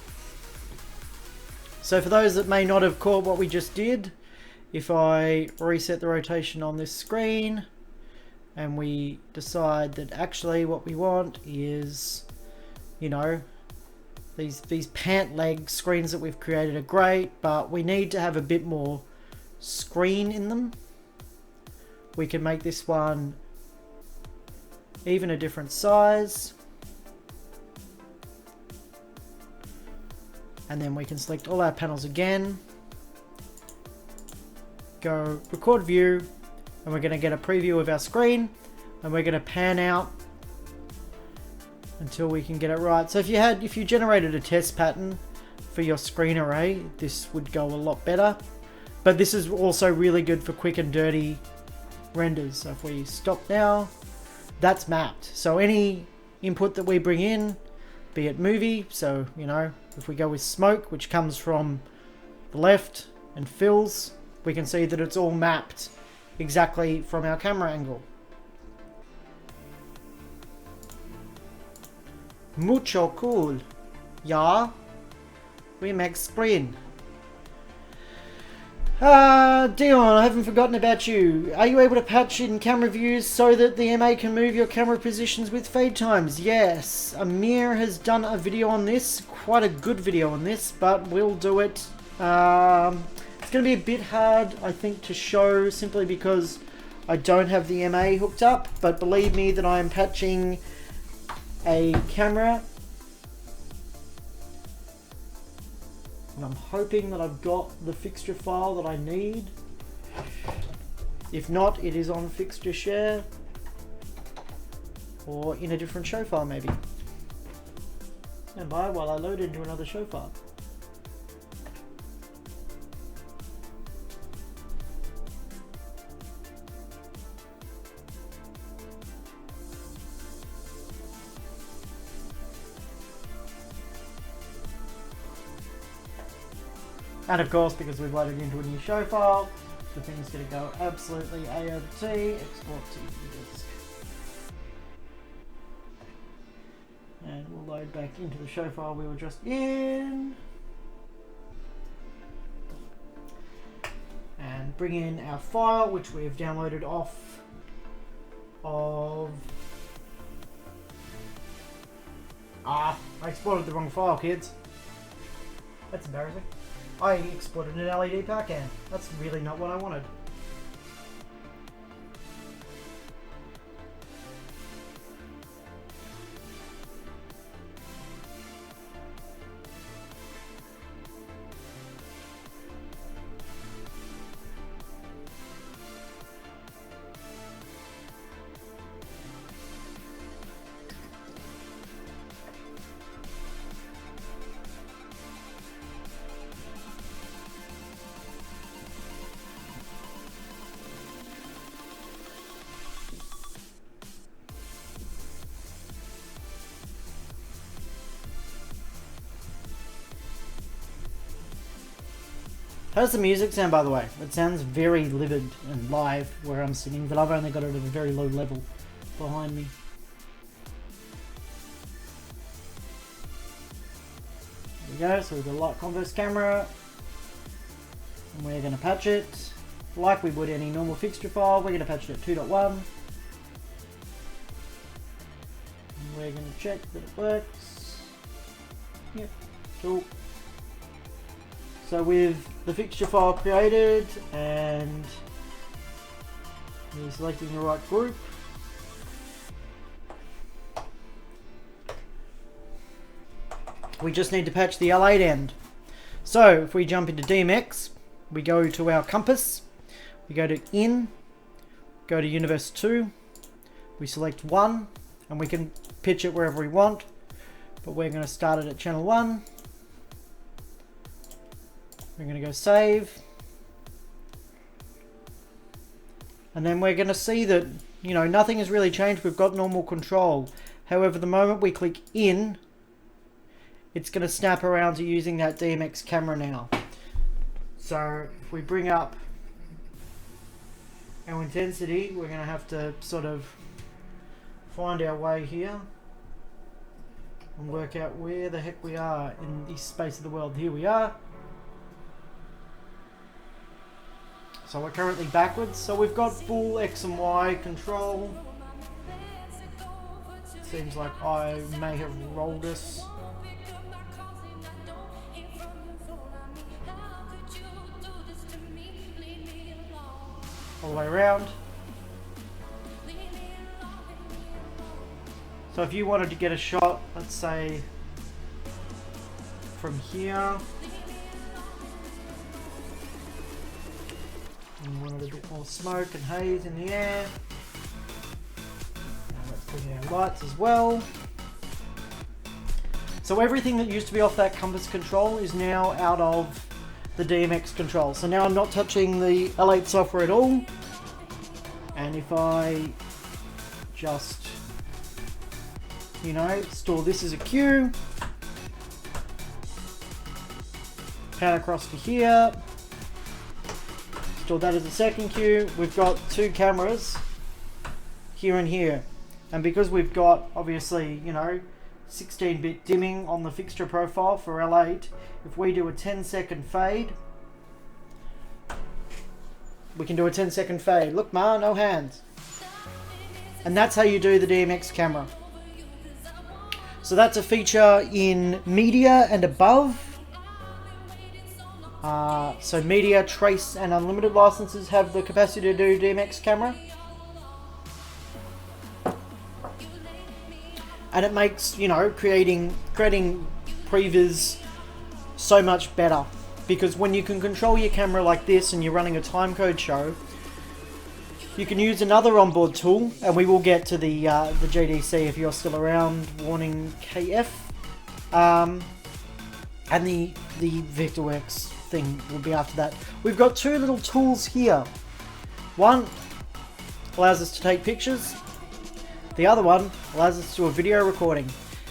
So for those that may not have caught what we just did, if I reset the rotation on this screen, and we decide that actually what we want is, you know, these pant leg screens that we've created are great, but we need to have a bit more screen in them. We can make this one even a different size. And then we can select all our panels again. Go record view. And we're going to get a preview of our screen, and we're going to pan out until we can get it right. So if you generated a test pattern for your screen array, this would go a lot better. But this is also really good for quick and dirty renders. So if we stop now, that's mapped. So any input that we bring in, be it movie, so you know, if we go with smoke, which comes from the left, and fills, we can see that it's all mapped exactly from our camera angle. Mucho cool. Ja, we make screen. Dion, I haven't forgotten about you. Are you able to patch in camera views so that the MA can move your camera positions with fade times? Yes, Amir has done a video on this, quite a good video on this, but we'll do it. It's going to be a bit hard, I think, to show simply because I don't have the MA hooked up, but believe me that I am patching a camera And I'm hoping that I've got the fixture file that I need. If not, it is on fixture share or in a different show file maybe. Stand by while I load into another show file. And of course, because we've loaded into a new show file, the thing's going to go absolutely A-O-T, export to disk. And we'll load back into the show file we were just in. And bring in our file, which we've downloaded off of... I exported the wrong file, kids. That's embarrassing. I exported an LED power can. That's really not what I wanted. How does the music sound, by the way? It sounds very livid and live where I'm singing, but I've only got it at a very low level behind me. There we go, so we've got a light converse camera. And we're going to patch it like we would any normal fixture file. We're going to patch it at 2.1. And we're going to check that it works. Yep, cool. So with the fixture file created and we're selecting the right group, we just need to patch the L8 end. So if we jump into DMX, we go to our compass, we go to in, go to universe 2, we select 1 and we can pitch it wherever we want, but we're going to start it at channel 1. We're going to go save, and then we're going to see that, you know, nothing has really changed. We've got normal control. However, the moment we click in, it's going to snap around to using that DMX camera now. So if we bring up our intensity, we're going to have to sort of find our way here and work out where the heck we are in this space of the world. Here we are. So we're currently backwards, so we've got full X and Y control. Seems like I may have rolled us. All the way around. So if you wanted to get a shot, let's say from here, and we wanted a bit more smoke and haze in the air. Now let's bring in our lights as well. So everything that used to be off that compass control is now out of the DMX control. So now I'm not touching the L8 software at all. And if I just, you know, store this as a cue, pan across to here, store that as a second cue. We've got two cameras here and here, and because we've got obviously, you know, 16-bit dimming on the fixture profile for L8, if we do a 10-second fade, we can do a 10-second fade. Look, Ma, no hands. And that's how you do the DMX camera. So that's a feature in media and above. So media, trace and unlimited licenses have the capacity to do DMX camera. And it makes, you know, creating previs so much better, because when you can control your camera like this and you're running a timecode show, you can use another onboard tool, and we will get to the GDC if you're still around, warning KF, and the Vectorworks thing will be after that. We've got two little tools here. One allows us to take pictures. The other one allows us to do a video recording.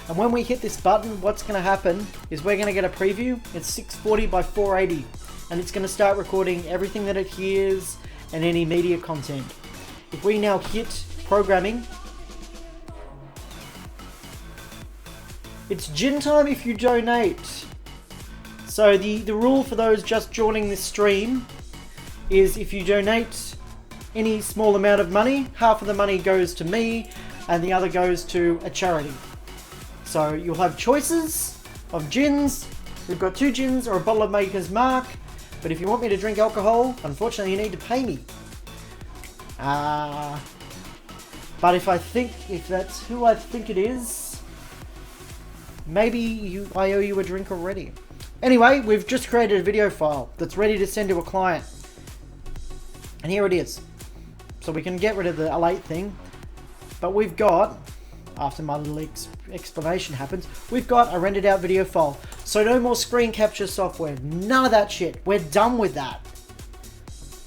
And when we hit this button, what's going to happen is we're going to get a preview. It's 640 by 480, and it's going to start recording everything that it hears and any media content. If we now hit programming, it's gin time if you donate. So the rule for those just joining this stream is if you donate any small amount of money, half of the money goes to me and the other goes to a charity. So you'll have choices of gins. We've got 2 gins or a bottle of Maker's Mark. But if you want me to drink alcohol, unfortunately you need to pay me. But if that's who I think it is, maybe I owe you a drink already. Anyway, we've just created a video file that's ready to send to a client. And here it is. So we can get rid of the L8 thing. But we've got, after my little explanation happens, we've got a rendered out video file. So no more screen capture software. None of that shit. We're done with that.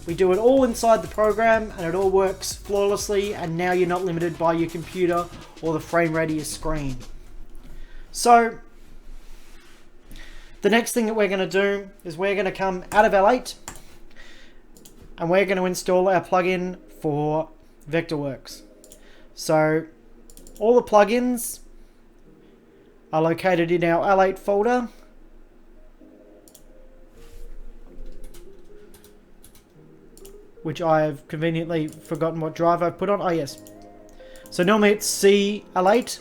We do it all inside the program and it all works flawlessly, and now you're not limited by your computer or the frame rate of your screen. So the next thing that we're going to do is we're going to come out of L8 and we're going to install our plugin for Vectorworks. So all the plugins are located in our L8 folder. Which I have conveniently forgotten what drive I've put on. Oh yes. So normally it's C L8,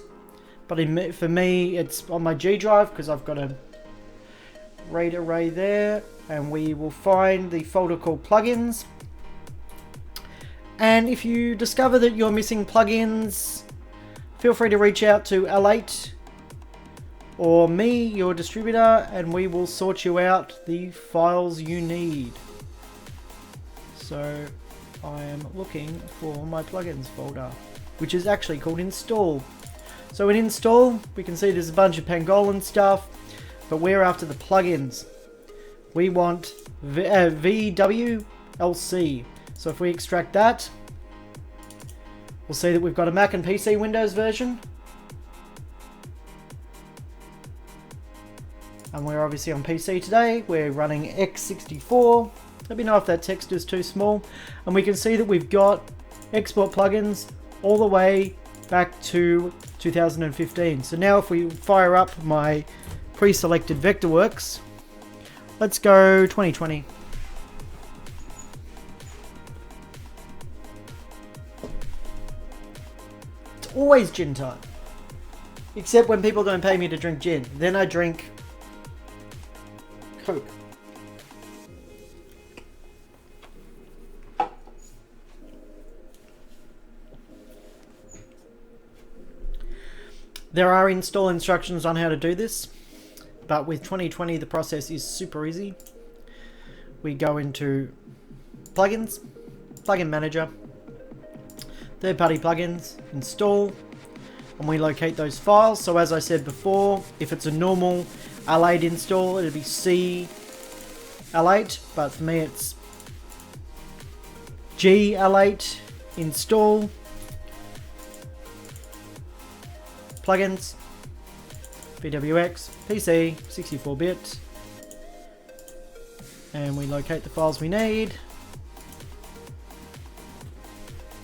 but for me it's on my G drive because I've got a RAID array there, and we will find the folder called plugins. And if you discover that you're missing plugins, feel free to reach out to L8 or me, your distributor, and we will sort you out the files you need. So I am looking for my plugins folder, which is actually called install. So in install, we can see there's a bunch of pangolin stuff, but we're after the plugins. We want VWLC. So if we extract that, we'll see that we've got a Mac and PC Windows version. And we're obviously on PC today. We're running x64. Let me know if that text is too small. And we can see that we've got export plugins all the way back to 2015. So now if we fire up my pre-selected Vectorworks, let's go 2020. It's always gin time. Except when people don't pay me to drink gin. Then I drink Coke. There are install instructions on how to do this, but with 2020 the process is super easy. We go into plugins, plugin manager, third-party plugins, install, and we locate those files. So as I said before, if it's a normal L8 install, it'll be C L8, but for me it's G L8 install. Plugins, VWX, PC, 64-bit, and we locate the files we need,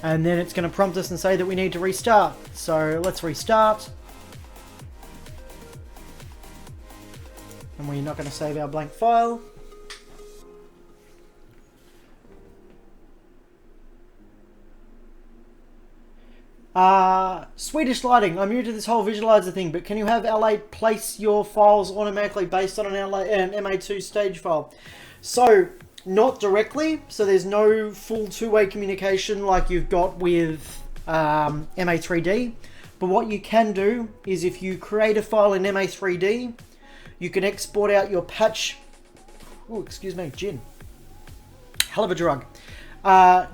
and then it's going to prompt us and say that we need to restart. So let's restart, and we're not going to save our blank file. Swedish lighting. I'm new to this whole visualizer thing, but can you have L8 place your files automatically based on an MA2 stage file? So, not directly. So there's no full two-way communication like you've got with MA3D. But what you can do is if you create a file in MA3D, You can export out your patch. Oh, excuse me, gin. Hell of a drug.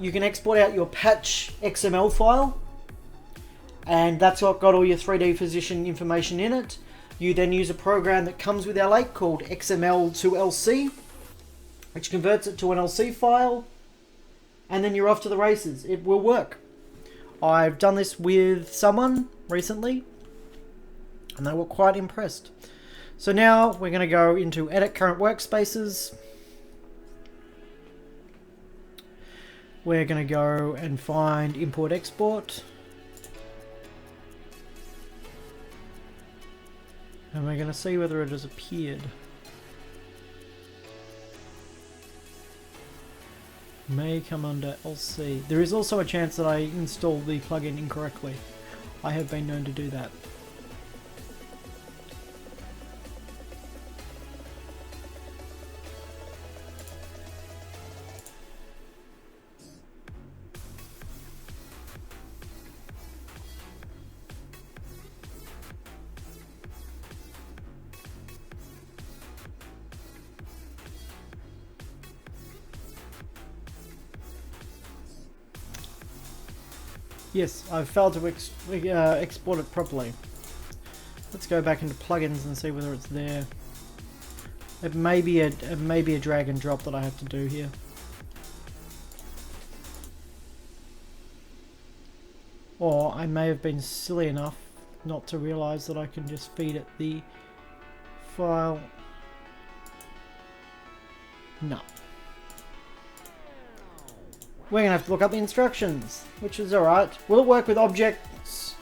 You can export out your patch XML file, and that's got all your 3D position information in it. You then use a program that comes with L8 called XML to LC, which converts it to an LC file, and then you're off to the races. It will work. I've done this with someone recently, and they were quite impressed. So now we're going to go into Edit Current Workspaces. We're going to go and find Import Export. And we're going to see whether it has appeared. May come under LC. There is also a chance that I installed the plugin incorrectly. I have been known to do that. Yes, I've failed to export it properly. Let's go back into plugins and see whether it's there. It may be a drag and drop that I have to do here. Or I may have been silly enough not to realise that I can just feed it the file. No. We're going to have to look up the instructions, which is alright. Will it work with objects?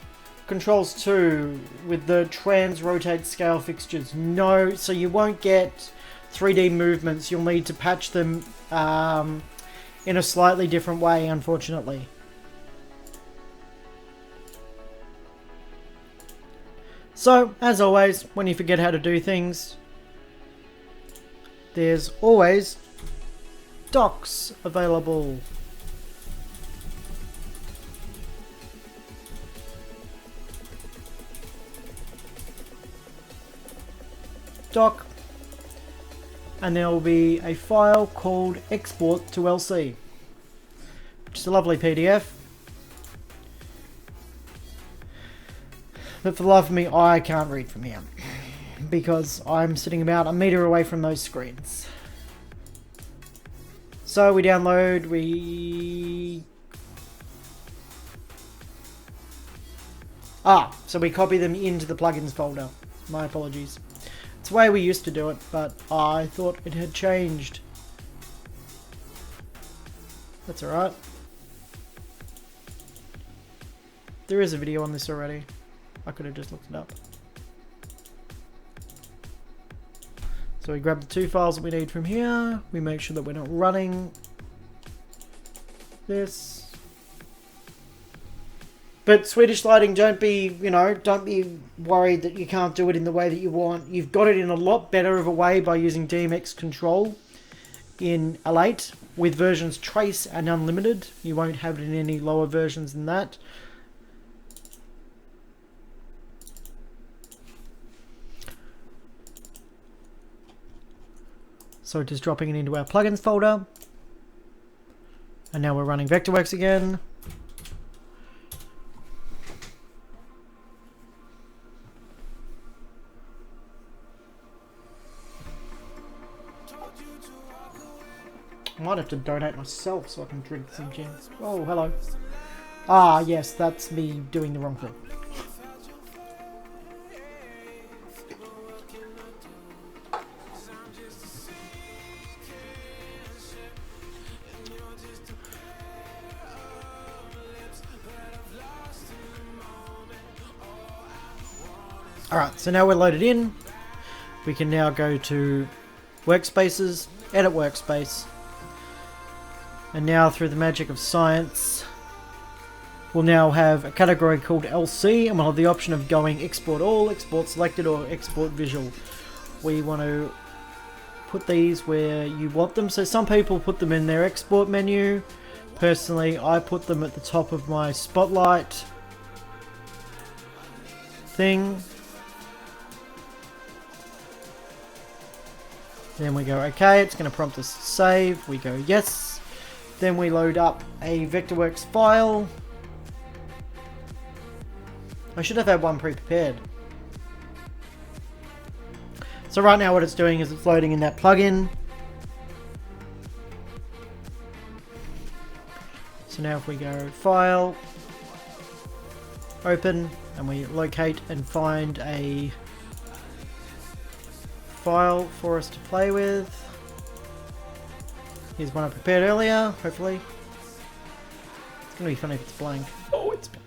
Controls 2 with the trans rotate scale fixtures? No, so you won't get 3D movements. You'll need to patch them in a slightly different way, unfortunately. So, as always, when you forget how to do things, there's always docs available. Doc, and there will be a file called export to LC, which is a lovely PDF, but for the life of me I can't read from here because I'm sitting about a meter away from those screens. So we download, so we copy them into the plugins folder. My apologies. It's the way we used to do it, but I thought it had changed. That's alright. There is a video on this already. I could have just looked it up. So we grab the 2 files that we need from here. We make sure that we're not running this. But Swedish Lighting, don't be worried that you can't do it in the way that you want. You've got it in a lot better of a way by using DMX Control in L8 with versions Trace and Unlimited. You won't have it in any lower versions than that. So just dropping it into our plugins folder. And now we're running Vectorworks again. I might have to donate myself so I can drink some gin. Oh, hello. Ah, yes, that's me doing the wrong thing. Alright, so now we're loaded in. We can now go to Workspaces, Edit Workspace. And now, through the magic of science, we'll now have a category called LC, and we'll have the option of going Export All, Export Selected, or Export Visual. We want to put these where you want them. So some people put them in their export menu. Personally, I put them at the top of my Spotlight thing. Then we go okay, it's going to prompt us to save. We go yes. Then we load up a Vectorworks file. I should have had one pre-prepared. So right now what it's doing is it's loading in that plugin. So now if we go file, open, and we locate and find a file for us to play with. Here's one I prepared earlier, hopefully. It's going to be funny if it's blank. Oh, it's blank.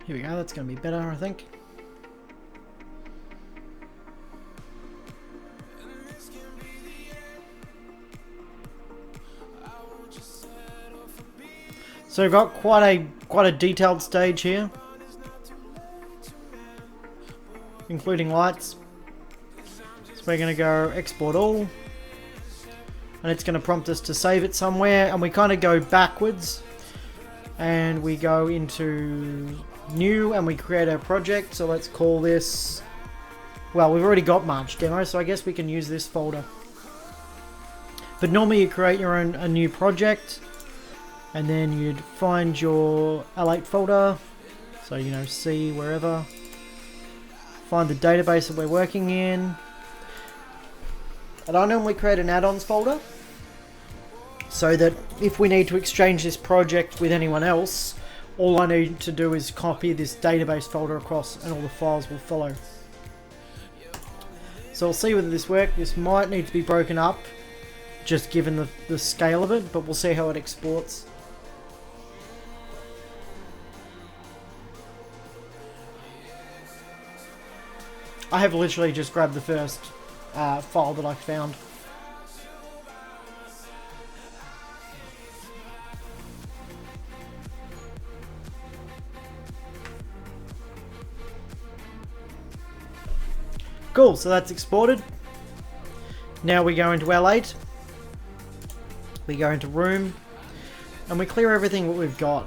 Here we go, that's going to be better, I think. So we've got quite a detailed stage here, including lights. So we're going to go export all, and it's going to prompt us to save it somewhere, and we kind of go backwards, and we go into new, and we create our project. So let's call this, well, we've already got March demo, so I guess we can use this folder. But normally you create your own a new project, and then you'd find your L8 folder, so you know, C wherever, find the database that we're working in. And I normally create an add-ons folder, so that if we need to exchange this project with anyone else, all I need to do is copy this database folder across and all the files will follow. So we'll see whether this works. This might need to be broken up, just given the scale of it, but we'll see how it exports. I have literally just grabbed the first file that I found. Cool, so that's exported. Now we go into L8. We go into room, and we clear everything that we've got.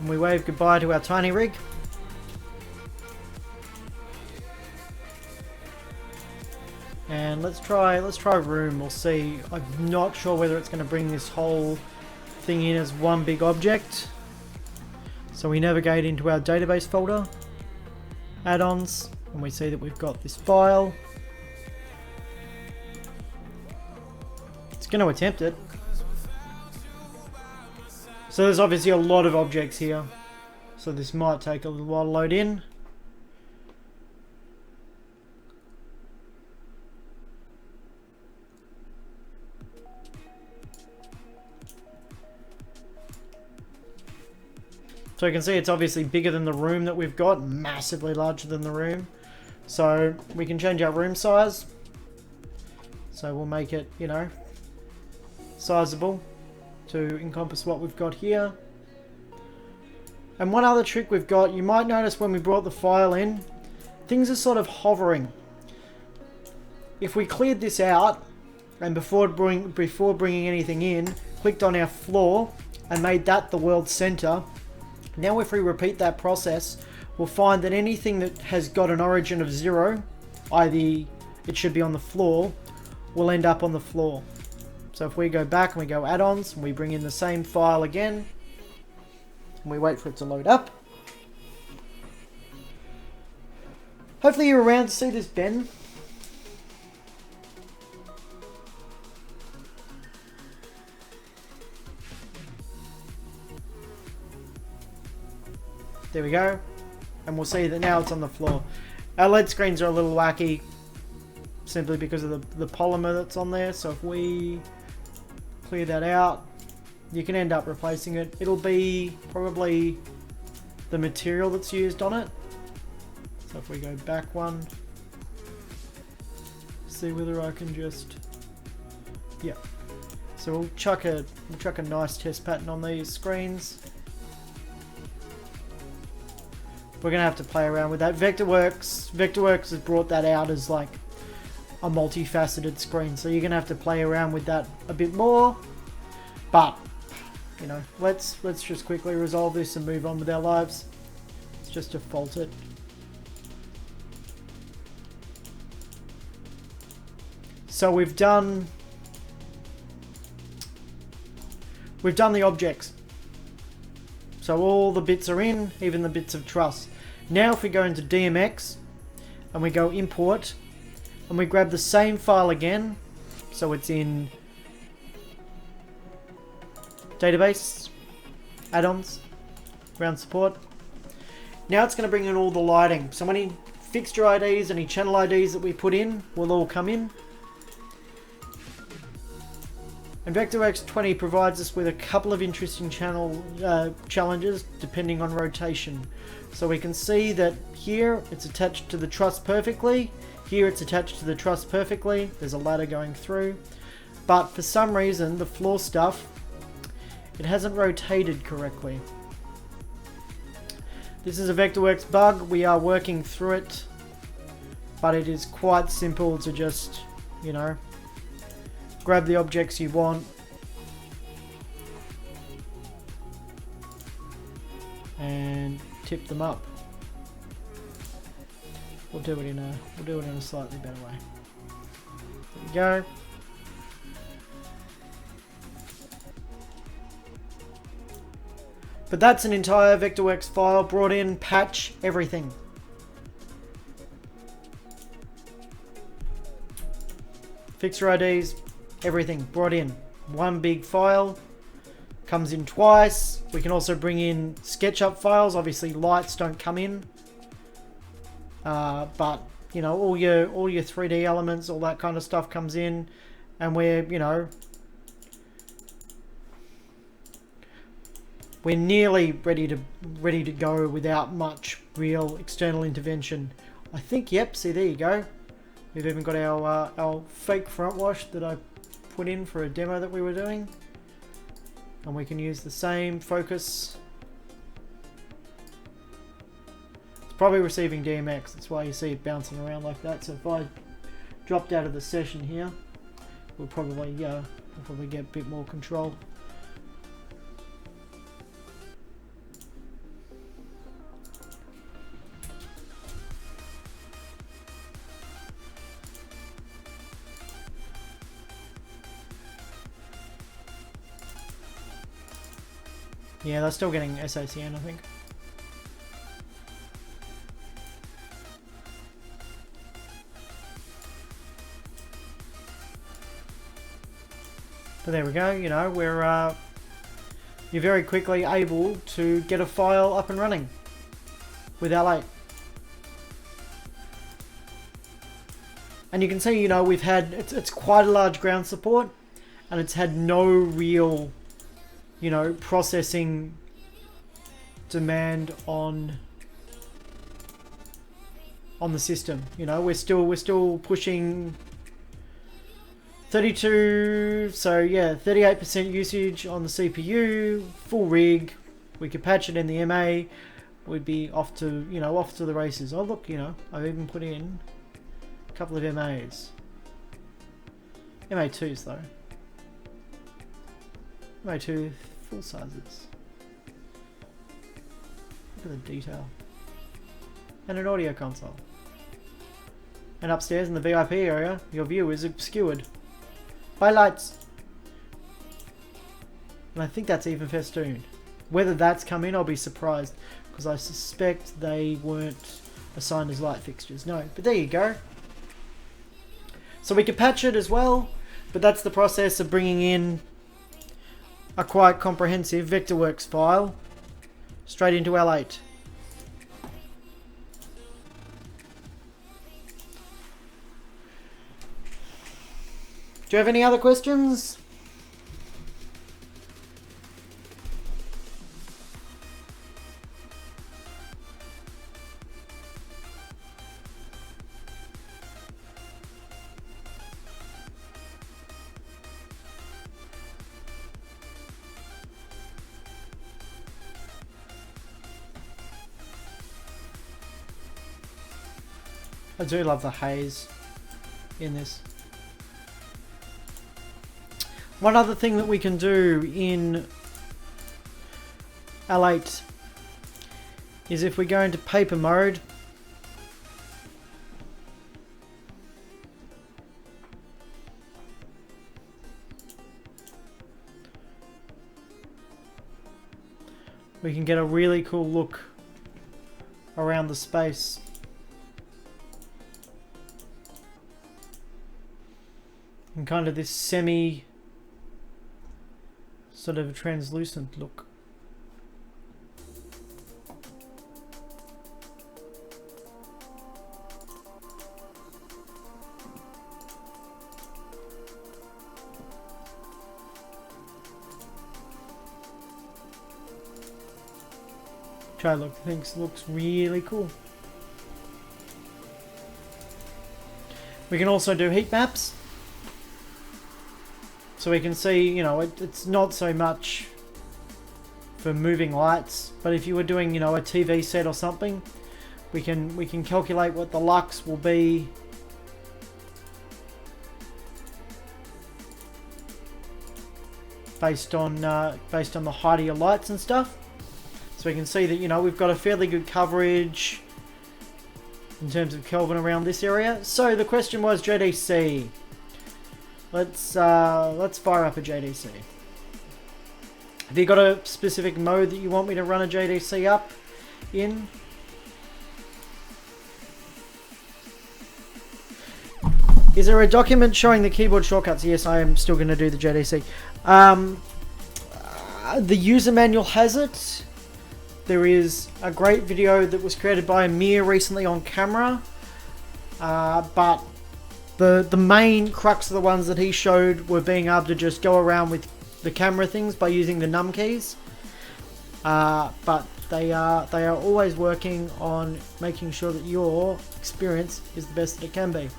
And we wave goodbye to our tiny rig. And let's try room. We'll see. I'm not sure whether it's going to bring this whole thing in as one big object. So we navigate into our database folder, add-ons, and we see that we've got this file. It's going to attempt it. So there's obviously a lot of objects here, so this might take a little while to load in. So you can see it's obviously bigger than the room that we've got, massively larger than the room. So we can change our room size. So we'll make it, you know, sizable to encompass what we've got here. And one other trick we've got, you might notice when we brought the file in, things are sort of hovering. If we cleared this out, and before bringing anything in, clicked on our floor and made that the world center, now if we repeat that process, we'll find that anything that has got an origin of 0, i.e. it should be on the floor, will end up on the floor. So if we go back and we go add-ons and we bring in the same file again, and we wait for it to load up. Hopefully you're around to see this, Ben. There we go, and we'll see that now it's on the floor. Our LED screens are a little wacky simply because of the polymer that's on there, so if we clear that out, you can end up replacing it. It'll be probably the material that's used on it. So if we go back one, see whether I can just, yeah. So we'll chuck a nice test pattern on these screens. We're gonna have to play around with that. Vectorworks has brought that out as like a multifaceted screen. So you're gonna have to play around with that a bit more. But you know, let's just quickly resolve this and move on with our lives. Let's just default it. So we've done the objects. So all the bits are in, even the bits of truss. Now if we go into DMX and we go import and we grab the same file again, so it's in database, add-ons, ground support. Now it's going to bring in all the lighting. So any fixture IDs, any channel IDs that we put in will all come in. And Vectorworks 20 provides us with a couple of interesting challenges depending on rotation. So we can see that here it's attached to the truss perfectly. Here it's attached to the truss perfectly. There's a ladder going through. But for some reason, the floor stuff, it hasn't rotated correctly. This is a Vectorworks bug. We are working through it. But it is quite simple to just, you know, grab the objects you want and tip them up. We'll do it in a slightly better way. There we go. But that's an entire Vectorworks file brought in, patch, everything. Fixture IDs, everything brought in. One big file, comes in twice. We can also bring in SketchUp files. Obviously lights don't come in. But you know, all your 3D elements, all that kind of stuff comes in, and we're nearly ready to go without much real external intervention. I think, yep, see, there you go. We've even got our fake front wash that I put in for a demo that we were doing, and we can use the same focus. It's probably receiving DMX, that's why you see it bouncing around like that. So if I dropped out of the session here, we'll probably get a bit more control. Yeah, they're still getting SACN, I think. But there we go, you know, you're very quickly able to get a file up and running with L8. And you can see, you know, we've had, it's quite a large ground support, and it's had no real, you know, processing demand on the system. You know, we're still pushing 32, so yeah, 38% usage on the CPU, full rig. We could patch it in the MA, we'd be off to the races. Oh look, you know, I've even put in a couple of MAs. MA2s though. MA2 full sizes. Look at the detail. And an audio console. And upstairs in the VIP area, your view is obscured by lights. And I think that's even festooned. Whether that's come in, I'll be surprised, because I suspect they weren't assigned as light fixtures. No, but there you go. So we could patch it as well, but that's the process of bringing in a quite comprehensive Vectorworks file straight into L8. Do you have any other questions? I do love the haze. in this. One other thing that we can do in L8 is if we go into paper mode, we can get a really cool look around the space. And kind of this semi sort of translucent look. Try look, thinks looks really cool. We can also do heat maps. So we can see, you know, it's not so much for moving lights, but if you were doing, you know, a TV set or something, we can calculate what the lux will be based on the height of your lights and stuff. So we can see that, you know, we've got a fairly good coverage in terms of Kelvin around this area. So the question was JDC. Let's fire up a JDC. Have you got a specific mode that you want me to run a JDC up in? Is there a document showing the keyboard shortcuts? Yes, I am still going to do the JDC. The user manual has it. There is a great video that was created by Amir recently on camera, but the main crux of the ones that he showed were being able to just go around with the camera things by using the num keys. But they are always working on making sure that your experience is the best that it can be.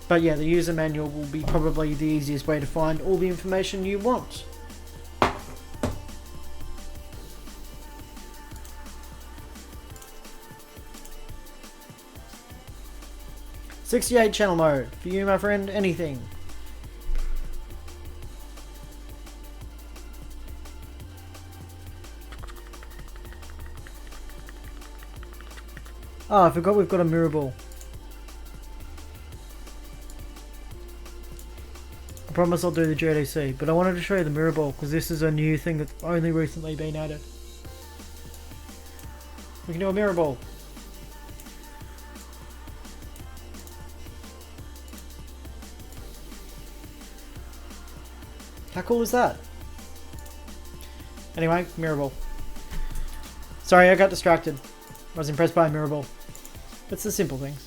But yeah, the user manual will be probably the easiest way to find all the information you want. '68 channel mode. For you, my friend, anything. Oh, I forgot we've got a mirror ball. I promise I'll do the JDC, but I wanted to show you the mirror ball because this is a new thing that's only recently been added. We can do a mirror ball. How cool is that? Anyway, mirror ball. Sorry, I got distracted. I was impressed by a mirror ball. It's the simple things.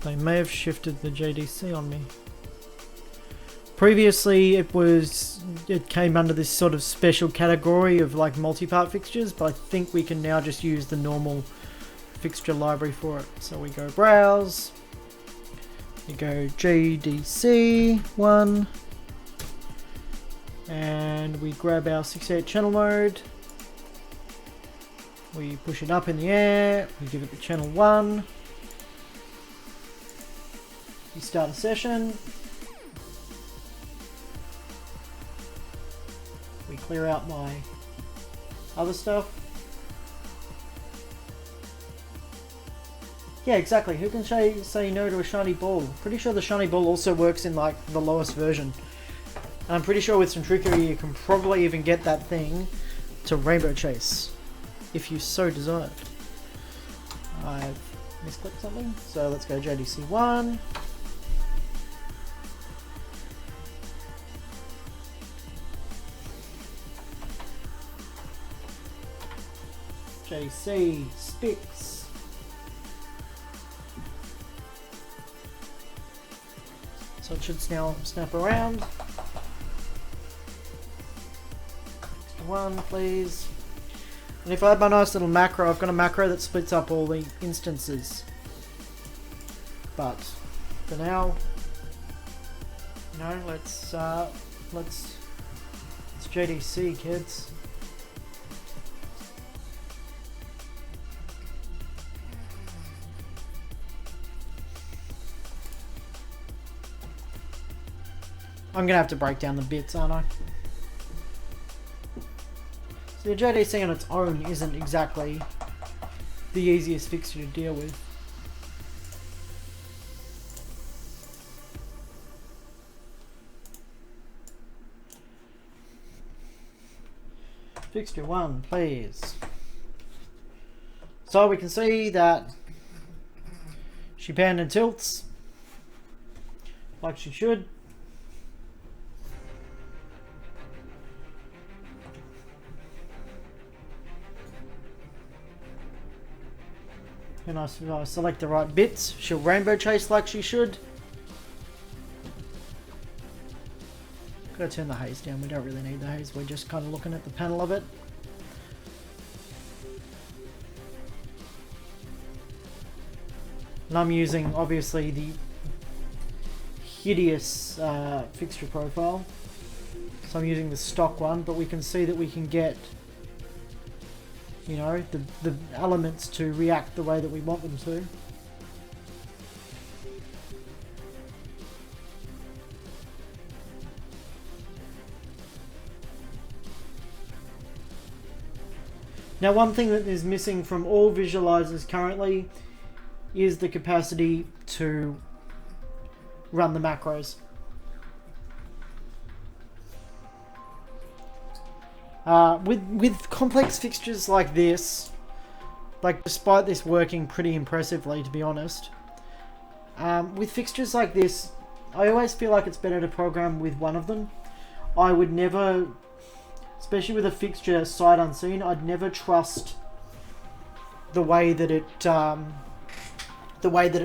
They may have shifted the JDC on me. Previously it came under this sort of special category of like multi-part fixtures, but I think we can now just use the normal fixture library for it. So we go browse, we go JDC 1, and we grab our 68 channel mode, we push it up in the air, we give it the channel 1, we start a session. We clear out my other stuff. Yeah, exactly. Who can say no to a shiny ball? Pretty sure the shiny ball also works in like the lowest version. And I'm pretty sure with some trickery you can probably even get that thing to rainbow chase, if you so desired. I've misclicked something, so let's go JDC 1. JC sticks. So it should now snap around. Extra 1, please. And if I have my nice little macro, I've got a macro that splits up all the instances. But for now, you know, let's It's JDC, kids. I'm gonna have to break down the bits, aren't I? So the JDC on its own isn't exactly the easiest fixture to deal with. Fixture 1, please. So we can see that she pans and tilts like she should. And I select the right bits, she'll rainbow chase like she should. Gotta turn the haze down, we don't really need the haze, we're just kind of looking at the panel of it. And I'm using, obviously, the hideous fixture profile. So I'm using the stock one, but we can see that we can get, you know, the elements to react the way that we want them to. Now, one thing that is missing from all visualizers currently is the capacity to run the macros. With complex fixtures like this, like despite this working pretty impressively, to be honest, with fixtures like this, I always feel like it's better to program with one of them. I would never, especially with a fixture sight unseen, I'd never trust the way that it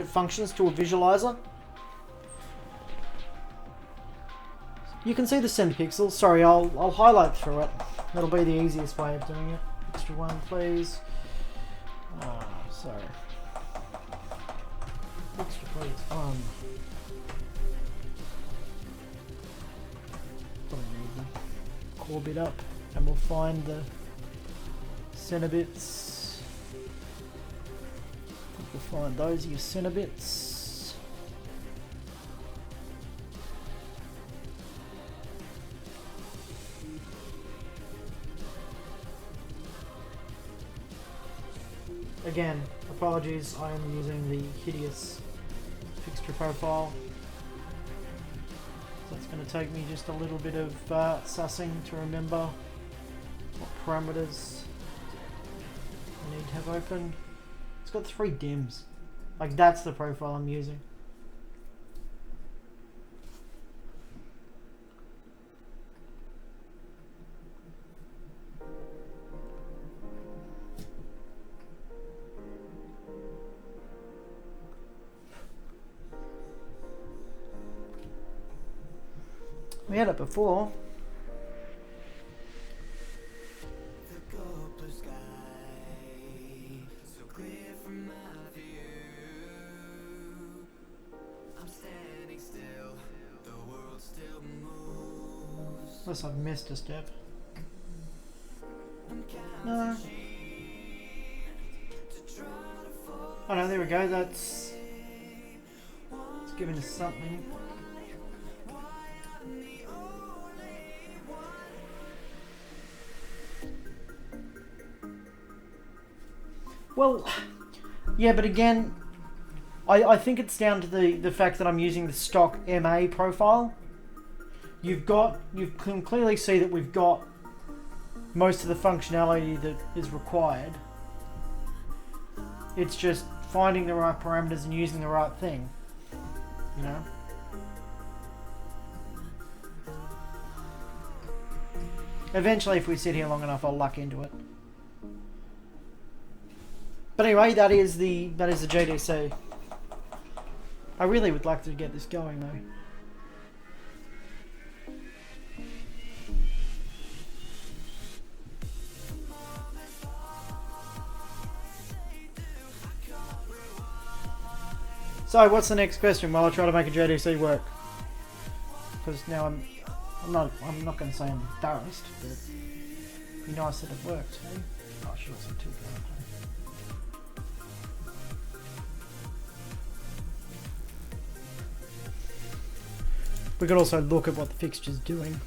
functions to a visualizer. You can see the center pixels. Sorry, I'll highlight through it. That'll be the easiest way of doing it. Extra one, please. Oh, sorry. Extra please, one. Probably need the core bit up, and we'll find the center bits. We'll find those are your center bits. Again, apologies, I am using the hideous fixture profile. So it's going to take me just a little bit of sussing to remember what parameters I need to have open. It's got 3 dims. Like, that's the profile I'm using. We had it before. The gold blue sky, so clear from my view. I'm standing still, the world still moves. Unless I've missed a step. I'm No. to try to fall. Oh no, there we go. That's it's giving us something. Well, yeah, but again, I think it's down to the fact that I'm using the stock MA profile. You can clearly see that we've got most of the functionality that is required. It's just finding the right parameters and using the right thing, you know? Eventually, if we sit here long enough, I'll luck into it. But anyway, that is the JDC. I really would like to get this going though. So, what's the next question while I try to make a JDC work? Because now I'm I'm not going to say I'm embarrassed, but it'd be nice that it worked. Hey? Oh, I should also tilt it up. We could also look at what the fixture's doing.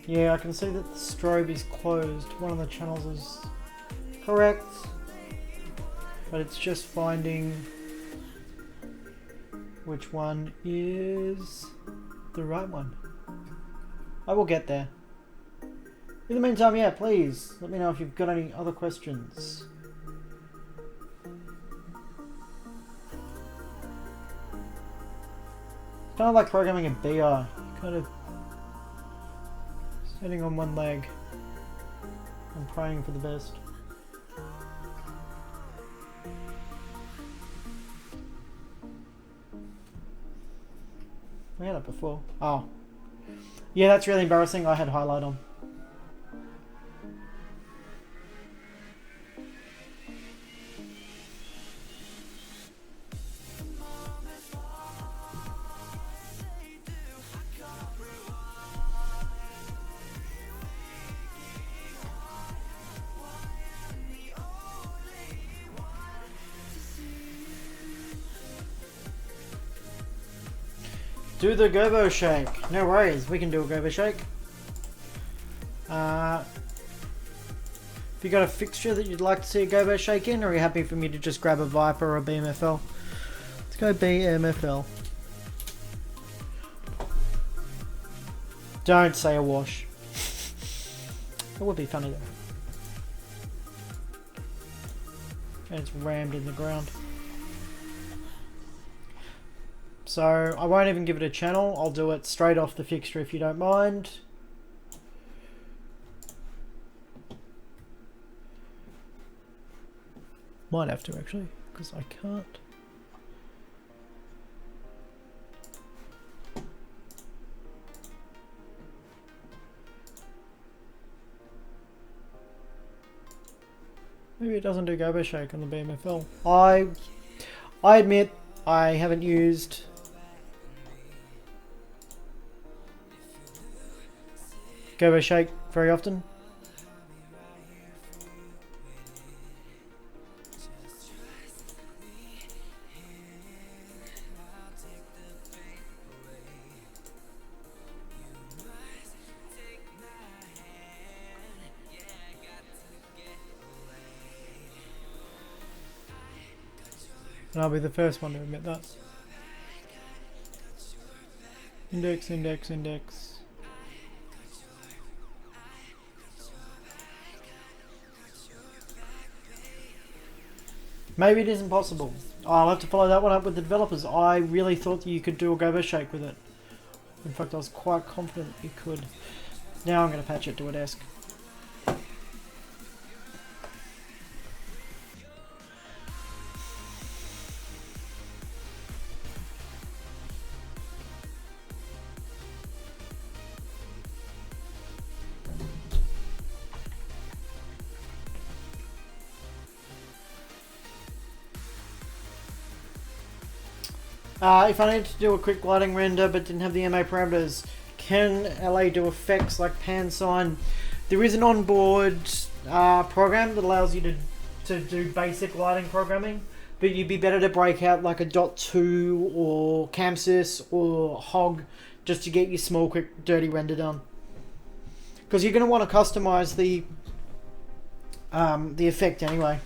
Yeah, I can see that the strobe is closed. One of the channels is correct, but it's just finding which one is the right one. I will get there. In the meantime, yeah, please let me know if you've got any other questions. Kind of like programming a BR, kind of sitting on one leg and praying for the best. We had it before. Oh. Yeah, that's really embarrassing. I had highlight on. Do the Gobo shake. No worries, we can do a Gobo shake. If you got a fixture that you'd like to see a Gobo shake in, or are you happy for me to just grab a Viper or a BMFL? Let's go BMFL. Don't say a wash. It would be funny though. And it's rammed in the ground. So I won't even give it a channel, I'll do it straight off the fixture if you don't mind. Might have to actually, because I can't. Maybe it doesn't do Gobo shake on the BMFL. I admit I haven't used Gobo shake very often. And I'll be the first one to admit that. Index, index, index. Maybe it isn't possible. I'll have to follow that one up with the developers. I really thought that you could do a Gobo shake with it. In fact, I was quite confident you could. Now I'm going to patch it to a desk. If I need to do a quick gliding render but didn't have the MA parameters, can LA do effects like pan sign? There is an onboard program that allows you to do basic lighting programming, but you'd be better to break out like a .2 or Camsys or Hog just to get your small, quick, dirty render done. Because you're going to want to customize the effect anyway.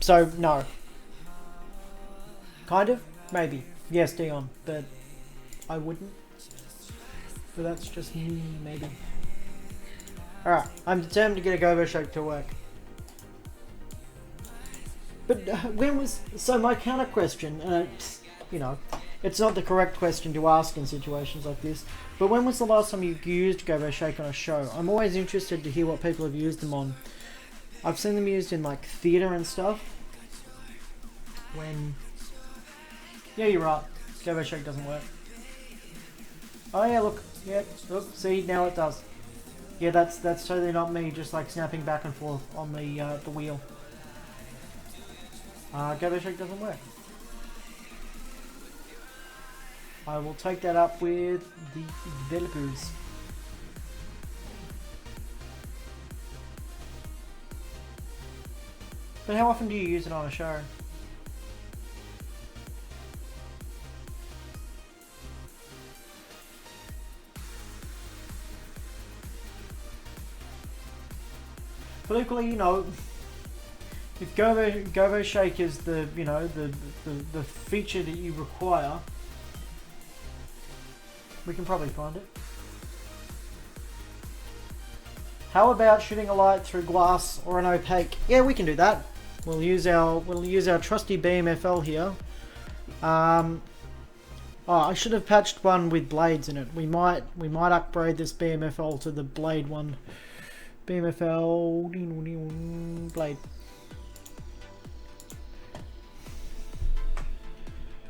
So, no. Kind of? Maybe. Yes, Dion, but I wouldn't. But that's just me, maybe. Alright, I'm determined to get a Gobo shake to work. But when was... So my counter question, you know, it's not the correct question to ask in situations like this, but when was the last time you used Gobo shake on a show? I'm always interested to hear what people have used them on. I've seen them used in like theatre and stuff. When... Yeah, you're right. Gobo shake doesn't work. Oh yeah, look. Yeah, look. See, now it does. Yeah, that's totally not me just like snapping back and forth on the wheel. Gobo shake doesn't work. I will take that up with the developers. But how often do you use it on a show? But equally, you know, if Gobo shake is the, you know, the feature that you require, we can probably find it. How about shooting a light through glass or an opaque? Yeah, we can do that. We'll use our trusty BMFL here. Oh, I should have patched one with blades in it. We might upgrade this BMFL to the blade one. BMFL blade.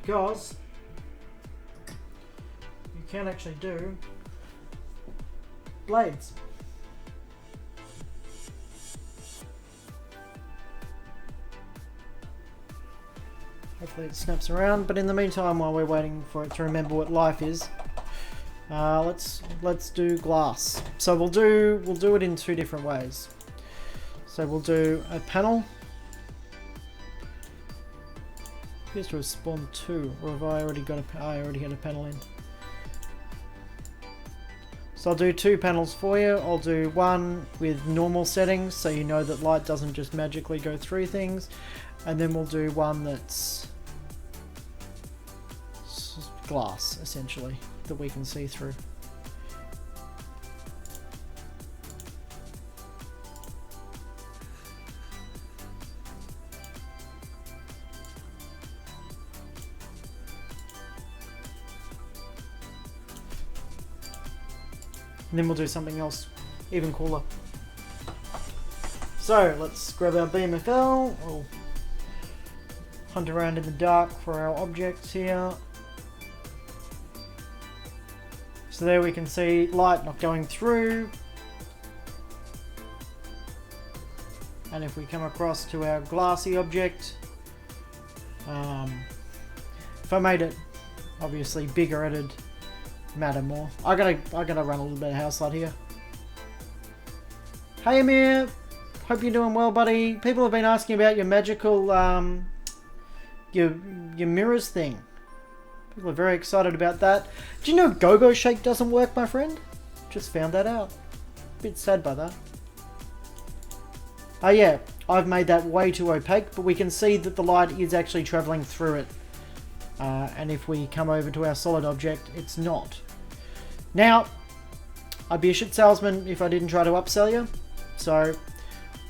Because you can actually do blades. Hopefully it snaps around, but in the meantime, while we're waiting for it to remember what life is, let's do glass. So we'll do it in two different ways. So we'll do a panel. Appears to have spawned two, or have I already got I already had a panel in. So I'll do two panels for you. I'll do one with normal settings, so you know that light doesn't just magically go through things, and then we'll do one that's glass, essentially, that we can see through. And then we'll do something else even cooler. So let's grab our BMFL. We'll hunt around in the dark for our objects here. So there we can see light not going through. And if we come across to our glassy object, if I made it obviously bigger, it'd matter more. I gotta run a little bit of house light here. Hey Amir, hope you're doing well, buddy. People have been asking about your magical your mirrors thing. People are very excited about that. Do you know Gobo shake doesn't work, my friend? Just found that out. Bit sad by that. Oh yeah, I've made that way too opaque, but we can see that the light is actually traveling through it. And if we come over to our solid object, it's not. Now, I'd be a shit salesman if I didn't try to upsell you. So,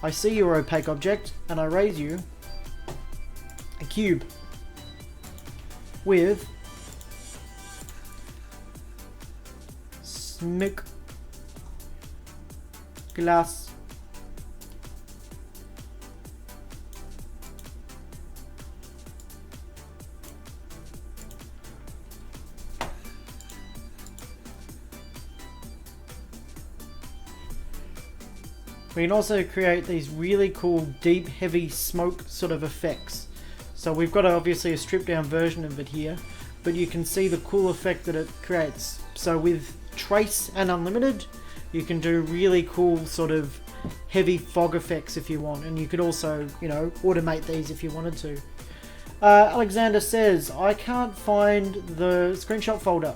I see your opaque object, and I raise you a cube with smoke glass. We can also create these really cool deep heavy smoke sort of effects. So we've got obviously a stripped down version of it here, but you can see the cool effect that it creates. So with Trace and Unlimited, you can do really cool sort of heavy fog effects if you want, and you could also, you know, automate these if you wanted to. Alexander says, I can't find the screenshot folder.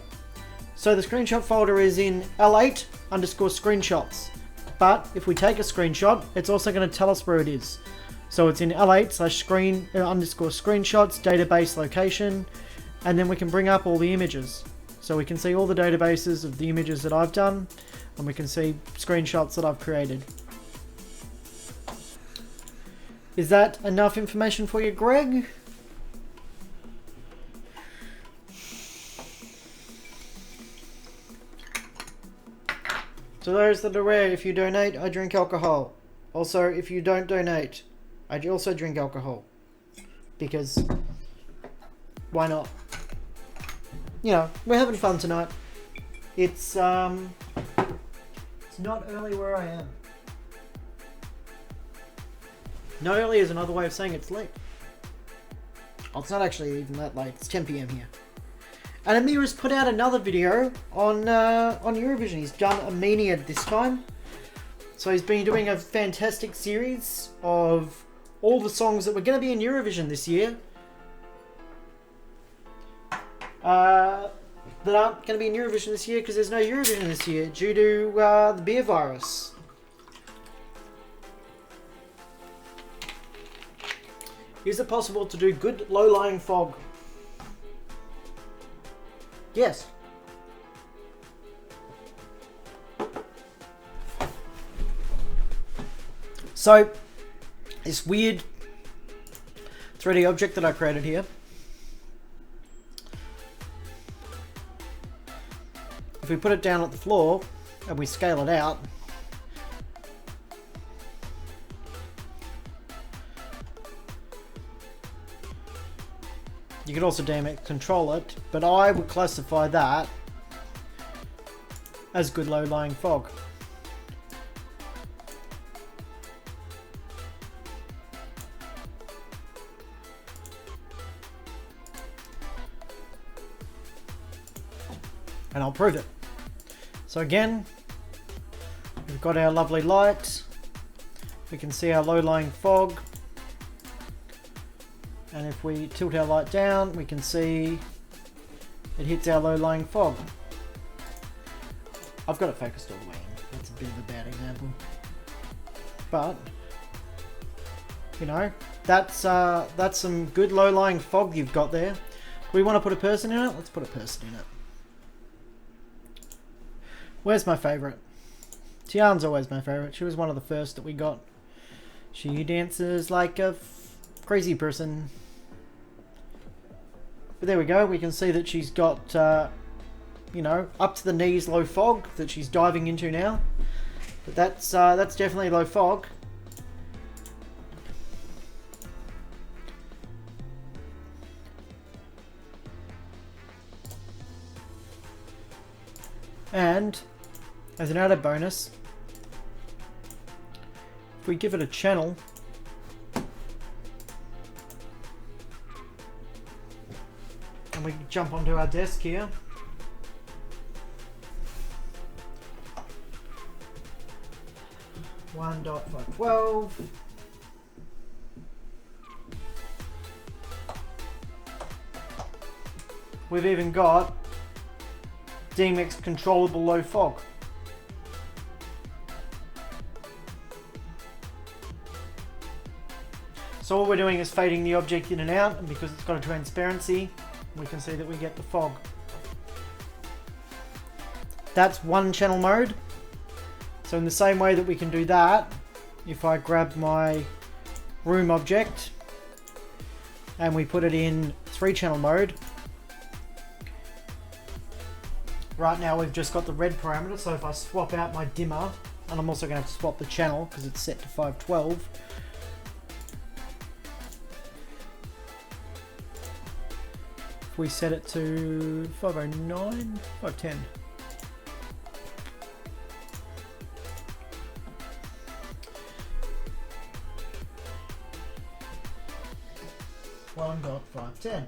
So the screenshot folder is in L8_screenshots. But if we take a screenshot, it's also going to tell us where it is. So it's in L8_screenshots database location, and then we can bring up all the images. So we can see all the databases of the images that I've done, and we can see screenshots that I've created. Is that enough information for you, Greg? To those that are aware, if you donate, I drink alcohol. Also, if you don't donate, I also drink alcohol. Because, why not? You know, we're having fun tonight. It's not early where I am. No, early is another way of saying it's late. Oh, it's not actually even that late. It's 10 PM here. And Amir has put out another video on Eurovision. He's done Armenia this time. So he's been doing a fantastic series of all the songs that were going to be in Eurovision this year. That aren't going to be in Eurovision this year because there's no Eurovision this year due to the beer virus. Is it possible to do good low-lying fog? Yes. So, this weird 3D object that I created here. If we put it down at the floor and we scale it out, you could also control it, but I would classify that as good low-lying fog. And I'll prove it. So again, we've got our lovely light. We can see our low-lying fog. And if we tilt our light down, we can see it hits our low-lying fog. I've got it focused all the way in. That's a bit of a bad example. But, you know, that's some good low-lying fog you've got there. Do we want to put a person in it? Let's put a person in it. Where's my favourite? Tian's always my favourite. She was one of the first that we got. She dances like a crazy person. But there we go. We can see that she's got, you know, up to the knees low fog that she's diving into now. But that's definitely low fog. And as an added bonus, if we give it a channel, and we jump onto our desk here, (1.512). We've even got DMX controllable low fog. So all we're doing is fading the object in and out, and because it's got a transparency, we can see that we get the fog. That's one channel mode. So in the same way that we can do that, if I grab my room object and we put it in 3-channel mode, right now we've just got the red parameter, so if I swap out my dimmer, and I'm also going to have to swap the channel because it's set to 512. If we set it to 509, 510. $1.510.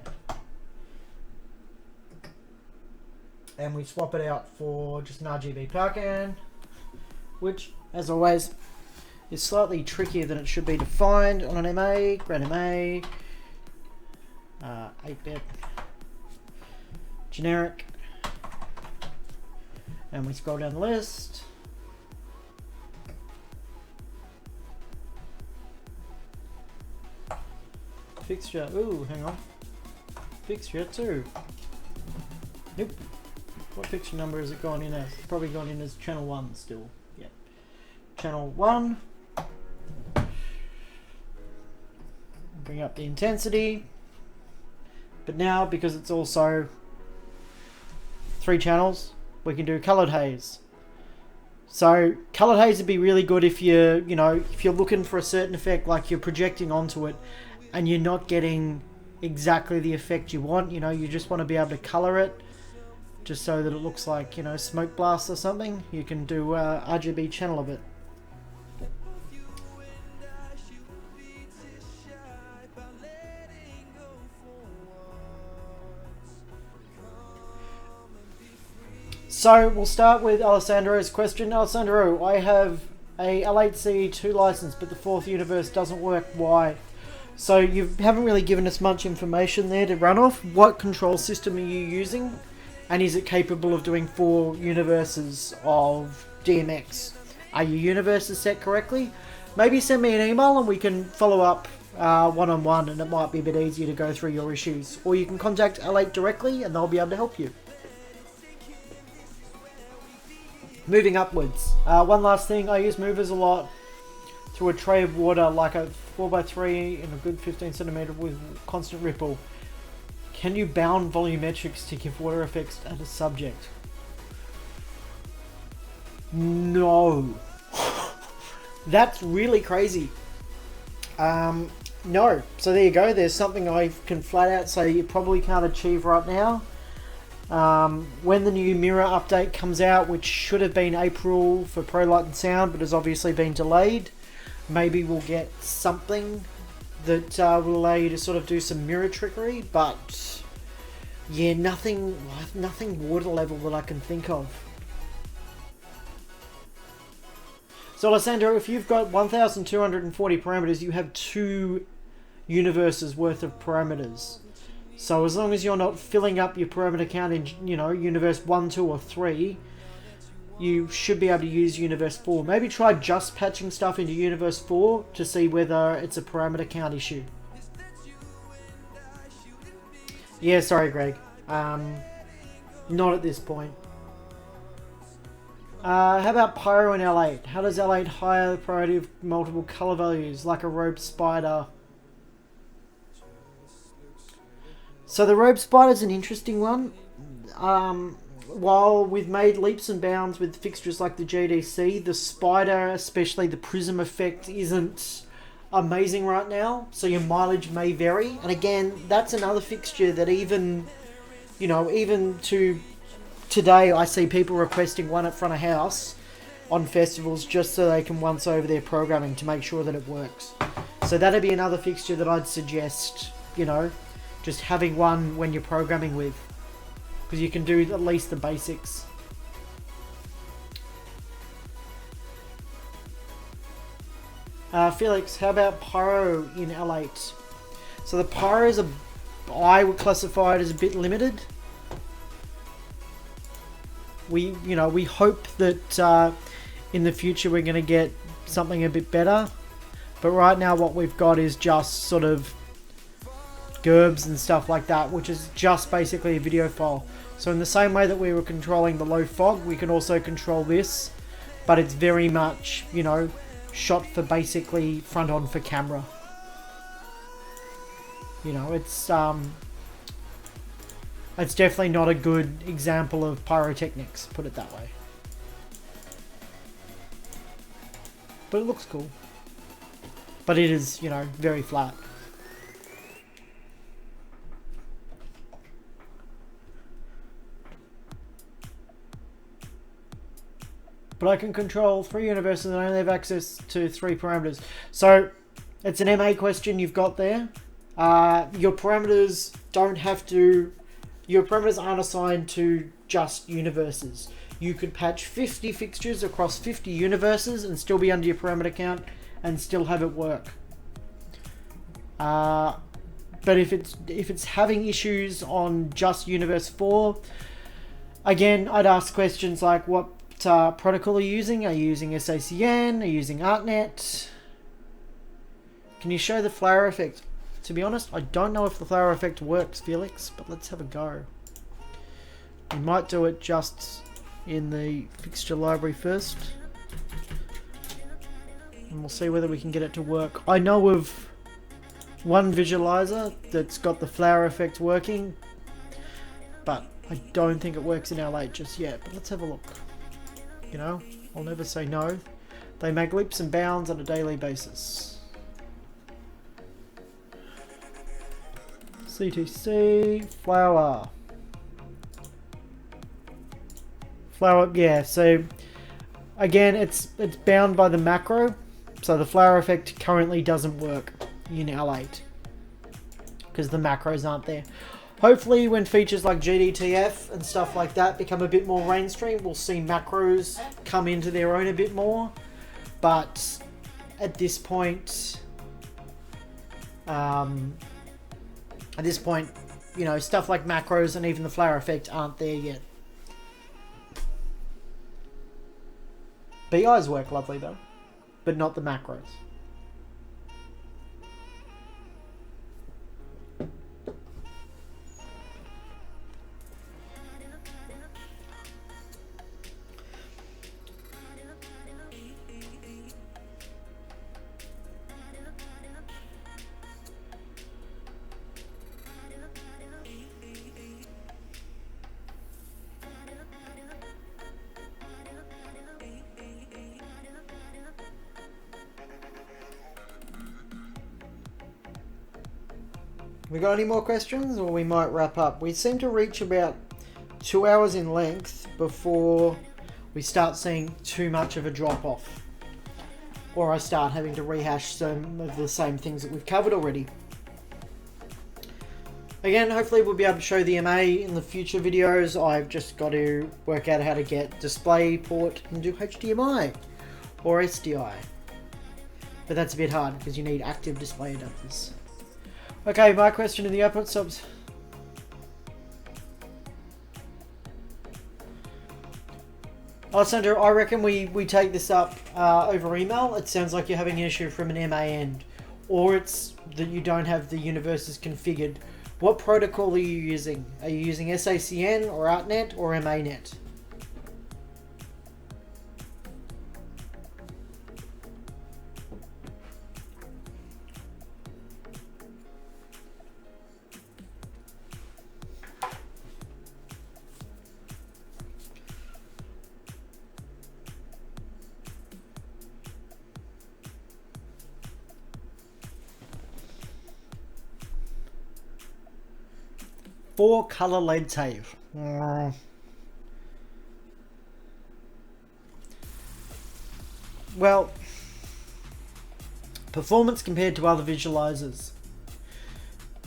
And we swap it out for just an RGB Parkan, which, as always, is slightly trickier than it should be to find on an MA, Grand MA, 8-bit, generic, and we scroll down the list. Fixture, ooh, hang on. Fixture 2. Nope. What fixture number is it gone in as? It's probably gone in as channel 1 still. Yep. Channel 1. Bring up the intensity. But now, because it's also 3 channels, we can do coloured haze. So coloured haze would be really good if you're, if you're looking for a certain effect, like you're projecting onto it and you're not getting exactly the effect you want. You just want to be able to colour it just so that it looks like, smoke blast or something. You can do RGB channel of it. So we'll start with Alessandro's question. Alessandro, I have a L8C2 license, but the 4th universe doesn't work. Why? So you haven't really given us much information there to run off. What control system are you using? And is it capable of doing 4 universes of DMX? Are your universes set correctly? Maybe send me an email and we can follow up one-on-one, and it might be a bit easier to go through your issues. Or you can contact L8 directly and they'll be able to help you. Moving upwards. One last thing, I use movers a lot through a tray of water, like a 4x3 in a good 15 centimeter with constant ripple. Can you bound volumetrics to give water effects at a subject? No. That's really crazy. No. So there you go. There's something I can flat out say you probably can't achieve right now. When the new mirror update comes out, which should have been April for Pro Light and Sound, but has obviously been delayed, maybe we'll get something that will allow you to sort of do some mirror trickery, but yeah, nothing water level that I can think of. So Alessandro, if you've got 1,240 parameters, you have 2 universes worth of parameters. So as long as you're not filling up your parameter count in, universe 1, 2 or 3, you should be able to use universe 4. Maybe try just patching stuff into universe 4 to see whether it's a parameter count issue. Yeah, sorry Greg. Not at this point. How about Pyro in L8? How does L8 higher the priority of multiple color values, like a rope spider? So the rope spider is an interesting one. While we've made leaps and bounds with fixtures like the GDC, the spider, especially the prism effect, isn't amazing right now. So your mileage may vary. And again, that's another fixture that even to today, I see people requesting one at front of house on festivals just so they can once over their programming to make sure that it works. So that'd be another fixture that I'd suggest, just having one when you're programming with, because you can do at least the basics. Felix, how about Pyro in L8? So the Pyros I would classify it as a bit limited. We hope that in the future we're going to get something a bit better, but right now what we've got is just sort of gerbs and stuff like that, which is just basically a video file. So in the same way that we were controlling the low fog, we can also control this, but it's very much, shot for basically front on for camera. It's definitely not a good example of pyrotechnics, put it that way. But it looks cool. But it is, very flat. But I can control 3 universes and I only have access to 3 parameters. So it's an MA question you've got there. Your parameters aren't assigned to just universes. You could patch 50 fixtures across 50 universes and still be under your parameter count and still have it work. But if it's having issues on just universe 4, again, I'd ask questions like, what protocol are you using? Are you using SACN? Are you using ArtNet? Can you show the flower effect? To be honest, I don't know if the flower effect works, Felix, but let's have a go. We might do it just in the fixture library first. And we'll see whether we can get it to work. I know of one visualizer that's got the flower effect working, but I don't think it works in L8 just yet. But let's have a look. You know, I'll never say no. They make leaps and bounds on a daily basis. CTC flower. Flower, yeah, so again it's bound by the macro, so the flower effect currently doesn't work in L8 because the macros aren't there. Hopefully when features like GDTF and stuff like that become a bit more mainstream, we'll see macros come into their own a bit more, but at this point, you know, stuff like macros and even the flower effect aren't there yet. BIs work lovely though, but not the macros. We got any more questions, or we might wrap up? We seem to reach about 2 hours in length before we start seeing too much of a drop off, or I start having to rehash some of the same things that we've covered already. Again, hopefully we'll be able to show the MA in the future videos. I've just got to work out how to get DisplayPort and do HDMI or SDI, but that's a bit hard because you need active display adapters. Okay, my question in the output subs. Alessandro, I reckon we take this up over email. It sounds like you're having an issue from an MA end, or it's that you don't have the universes configured. What protocol are you using? Are you using SACN or ArtNet or MANet? Four color lead tape. Well, performance compared to other visualizers.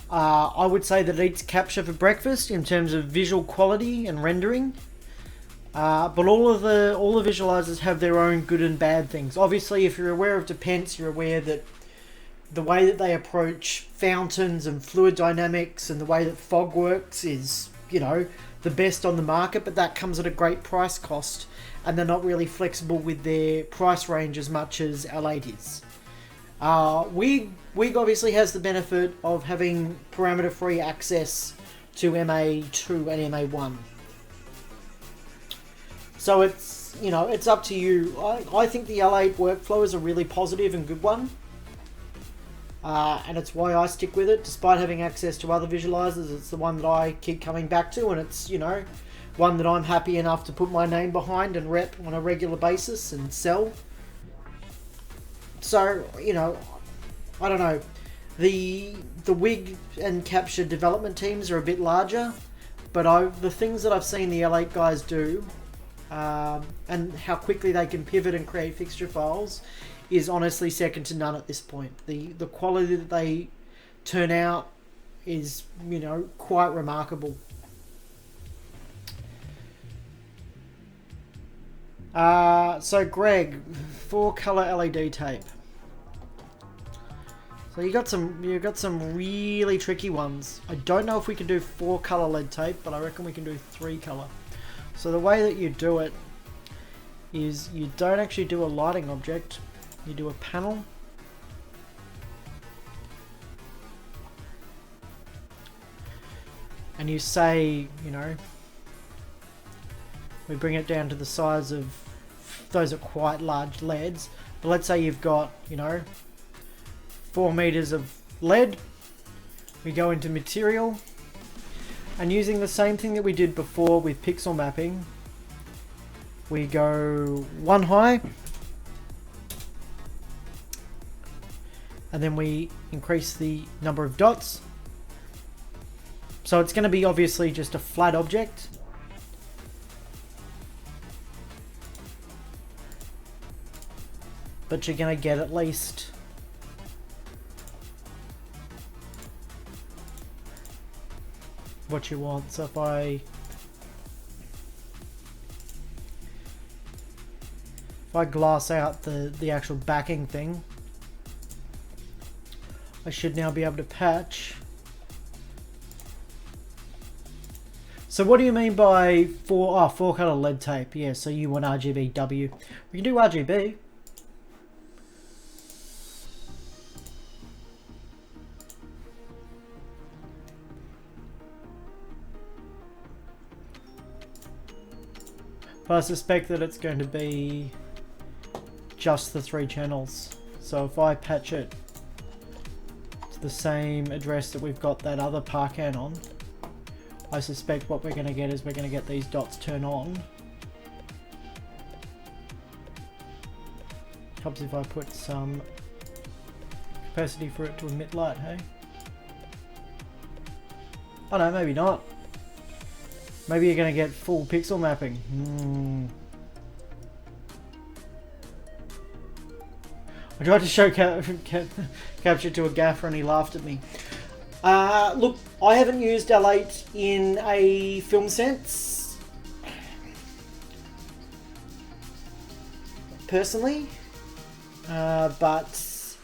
I would say that it eats capture for breakfast in terms of visual quality and rendering. But all the visualizers have their own good and bad things. Obviously, if you're aware of Depends, you're aware that the way that they approach fountains and fluid dynamics and the way that fog works is, you know, the best on the market, but that comes at a great price cost, and they're not really flexible with their price range as much as L8 is. Wig obviously has the benefit of having parameter-free access to MA2 and MA1. So it's, you know, it's up to you. I think the L8 workflow is a really positive and good one. And it's why I stick with it, despite having access to other visualizers. It's the one that I keep coming back to, and it's, you know, one that I'm happy enough to put my name behind and rep on a regular basis and sell. So, you know, I don't know. The wig and capture development teams are a bit larger, but the things that I've seen the L8 guys do, and how quickly they can pivot and create fixture files, is honestly second to none at this point. The quality that they turn out is, you know, quite remarkable. So Greg, 4-color LED tape. So you got some really tricky ones. I don't know if we can do 4-color LED tape, but I reckon we can do 3-color. So the way that you do it is you don't actually do a lighting object. You do a panel, and you say, you know, We bring it down to the size of, those are quite large LEDs, but let's say you've got, you know, 4 meters of lead. We go into material, and using the same thing that we did before with pixel mapping, we go 1 high, and then we increase the number of dots. So it's going to be obviously just a flat object. But you're going to get at least what you want. So if I glass out the actual backing thing, I should now be able to patch. So what do you mean by 4 color lead tape? Yeah, so you want RGBW. We can do RGB. But I suspect that it's going to be just the 3 channels. So if I patch it to the same address that we've got that other Parkan on, I suspect what we're going to get is we're going to get these dots turn on. Helps if I put some capacity for it to emit light, hey? Oh no, maybe not. Maybe you're going to get full pixel mapping. I tried to show capture to a gaffer and he laughed at me. Look, I haven't used L8 in a film sense, personally, but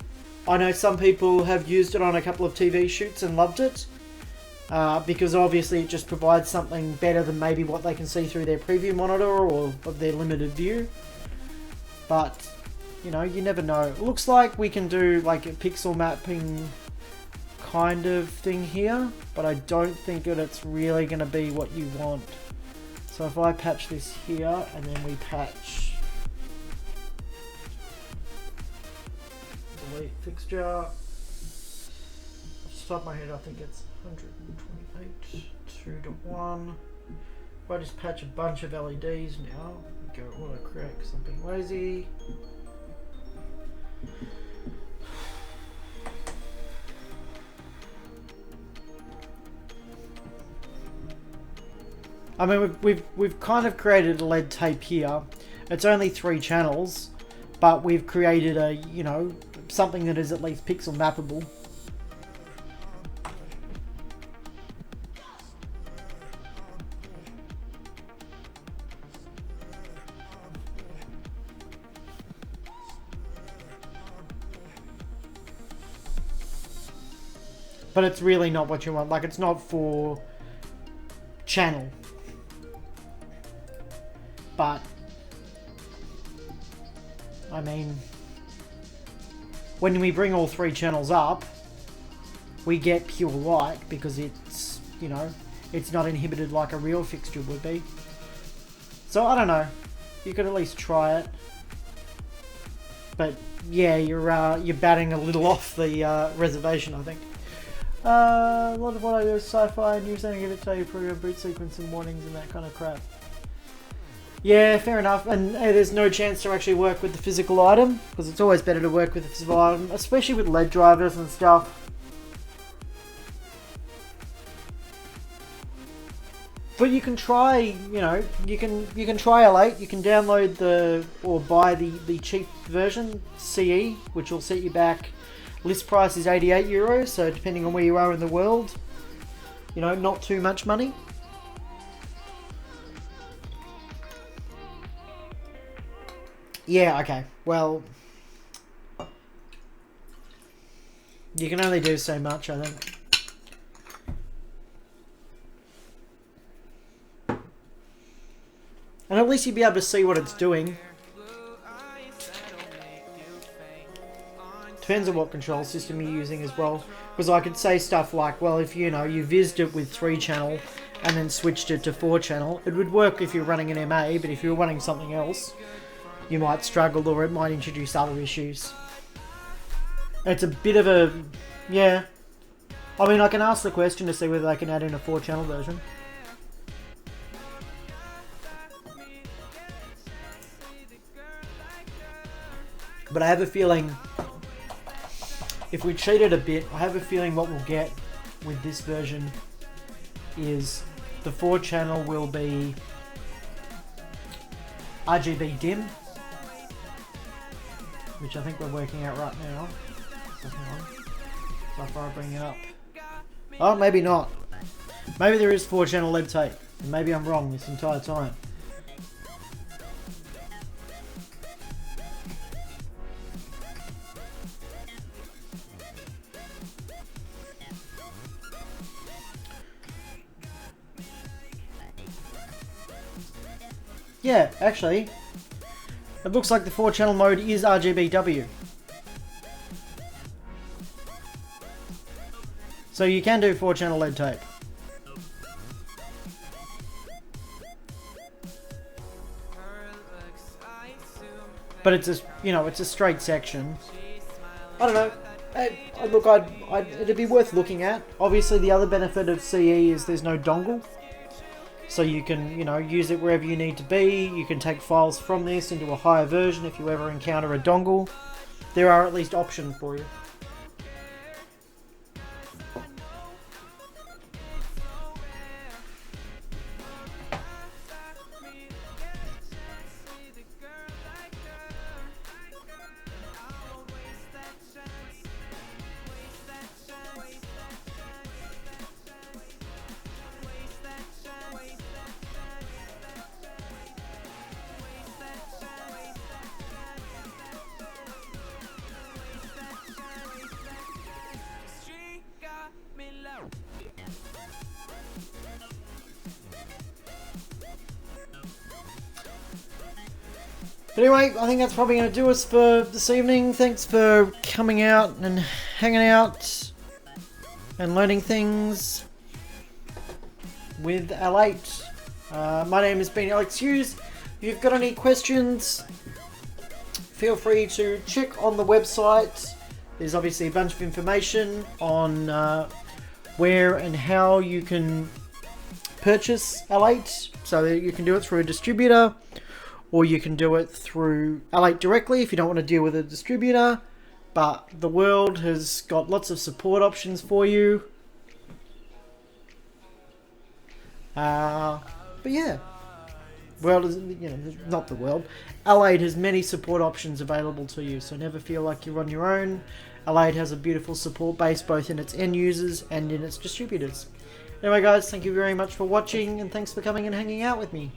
I know some people have used it on a couple of TV shoots and loved it, because obviously it just provides something better than maybe what they can see through their preview monitor or of their limited view. But, you know, you never know. It looks like we can do like a pixel mapping kind of thing here, but I don't think that it's really going to be what you want. So if I patch this here and then we patch delete fixture, off the top of my head I think it's 128 2 to 1. If I just patch a bunch of LEDs now, go auto correct because I'm being lazy. I mean, we've kind of created a lead tape here. It's only 3 channels, but we've created a, you know, something that is at least pixel mappable. But it's really not what you want. Like, it's not for channel. But, I mean, when we bring all 3 channels up, we get pure light because it's, you know, it's not inhibited like a real fixture would be. So, I don't know. You could at least try it. But, yeah, you're batting a little off the reservation, I think. A lot of what I do is sci-fi and usually I give it to you for your boot sequence and warnings and that kind of crap. Yeah, fair enough. And hey, there's no chance to actually work with the physical item, because it's always better to work with the physical item, especially with LED drivers and stuff. But you can try, you know, you can try L8. You can download or buy the cheap version, CE, which will set you back. List price is €88, so depending on where you are in the world, you know, not too much money. Yeah, okay. Well, you can only do so much, I think. And at least you'll be able to see what it's doing. Depends on what control system you're using as well. Because I could say stuff like, well, if you know, you vised it with 3 channel and then switched it to 4-channel. It would work if you're running an MA, but if you're running something else, you might struggle or it might introduce other issues. It's a bit of a... yeah. I mean, I can ask the question to see whether they can add in a 4-channel version. But I have a feeling, if we cheat it a bit, I have a feeling what we'll get with this version is the 4-channel will be RGB dim, which I think we're working out right now. So hang on, how far I bring it up. Oh, maybe not. Maybe there is 4-channel lead tape, and maybe I'm wrong this entire time. Yeah, actually, it looks like the 4-channel mode is RGBW. So you can do 4-channel lead tape. But it's a, you know, it's a straight section. I don't know. Look, it'd be worth looking at. Obviously, the other benefit of CE is there's no dongle. So you can, you know, use it wherever you need to be. You can take files from this into a higher version if you ever encounter a dongle. There are at least options for you. But anyway, I think that's probably going to do us for this evening. Thanks for coming out and hanging out and learning things with L8. My name has been Alex Hughes. If you've got any questions, feel free to check on the website. There's obviously a bunch of information on where and how you can purchase L8. So you can do it through a distributor, or you can do it through L8 directly if you don't want to deal with a distributor. But the world has got lots of support options for you. But yeah, world is, you know, not the world. L8 has many support options available to you, so never feel like you're on your own. L8 has a beautiful support base both in its end users and in its distributors. Anyway guys, thank you very much for watching, and thanks for coming and hanging out with me.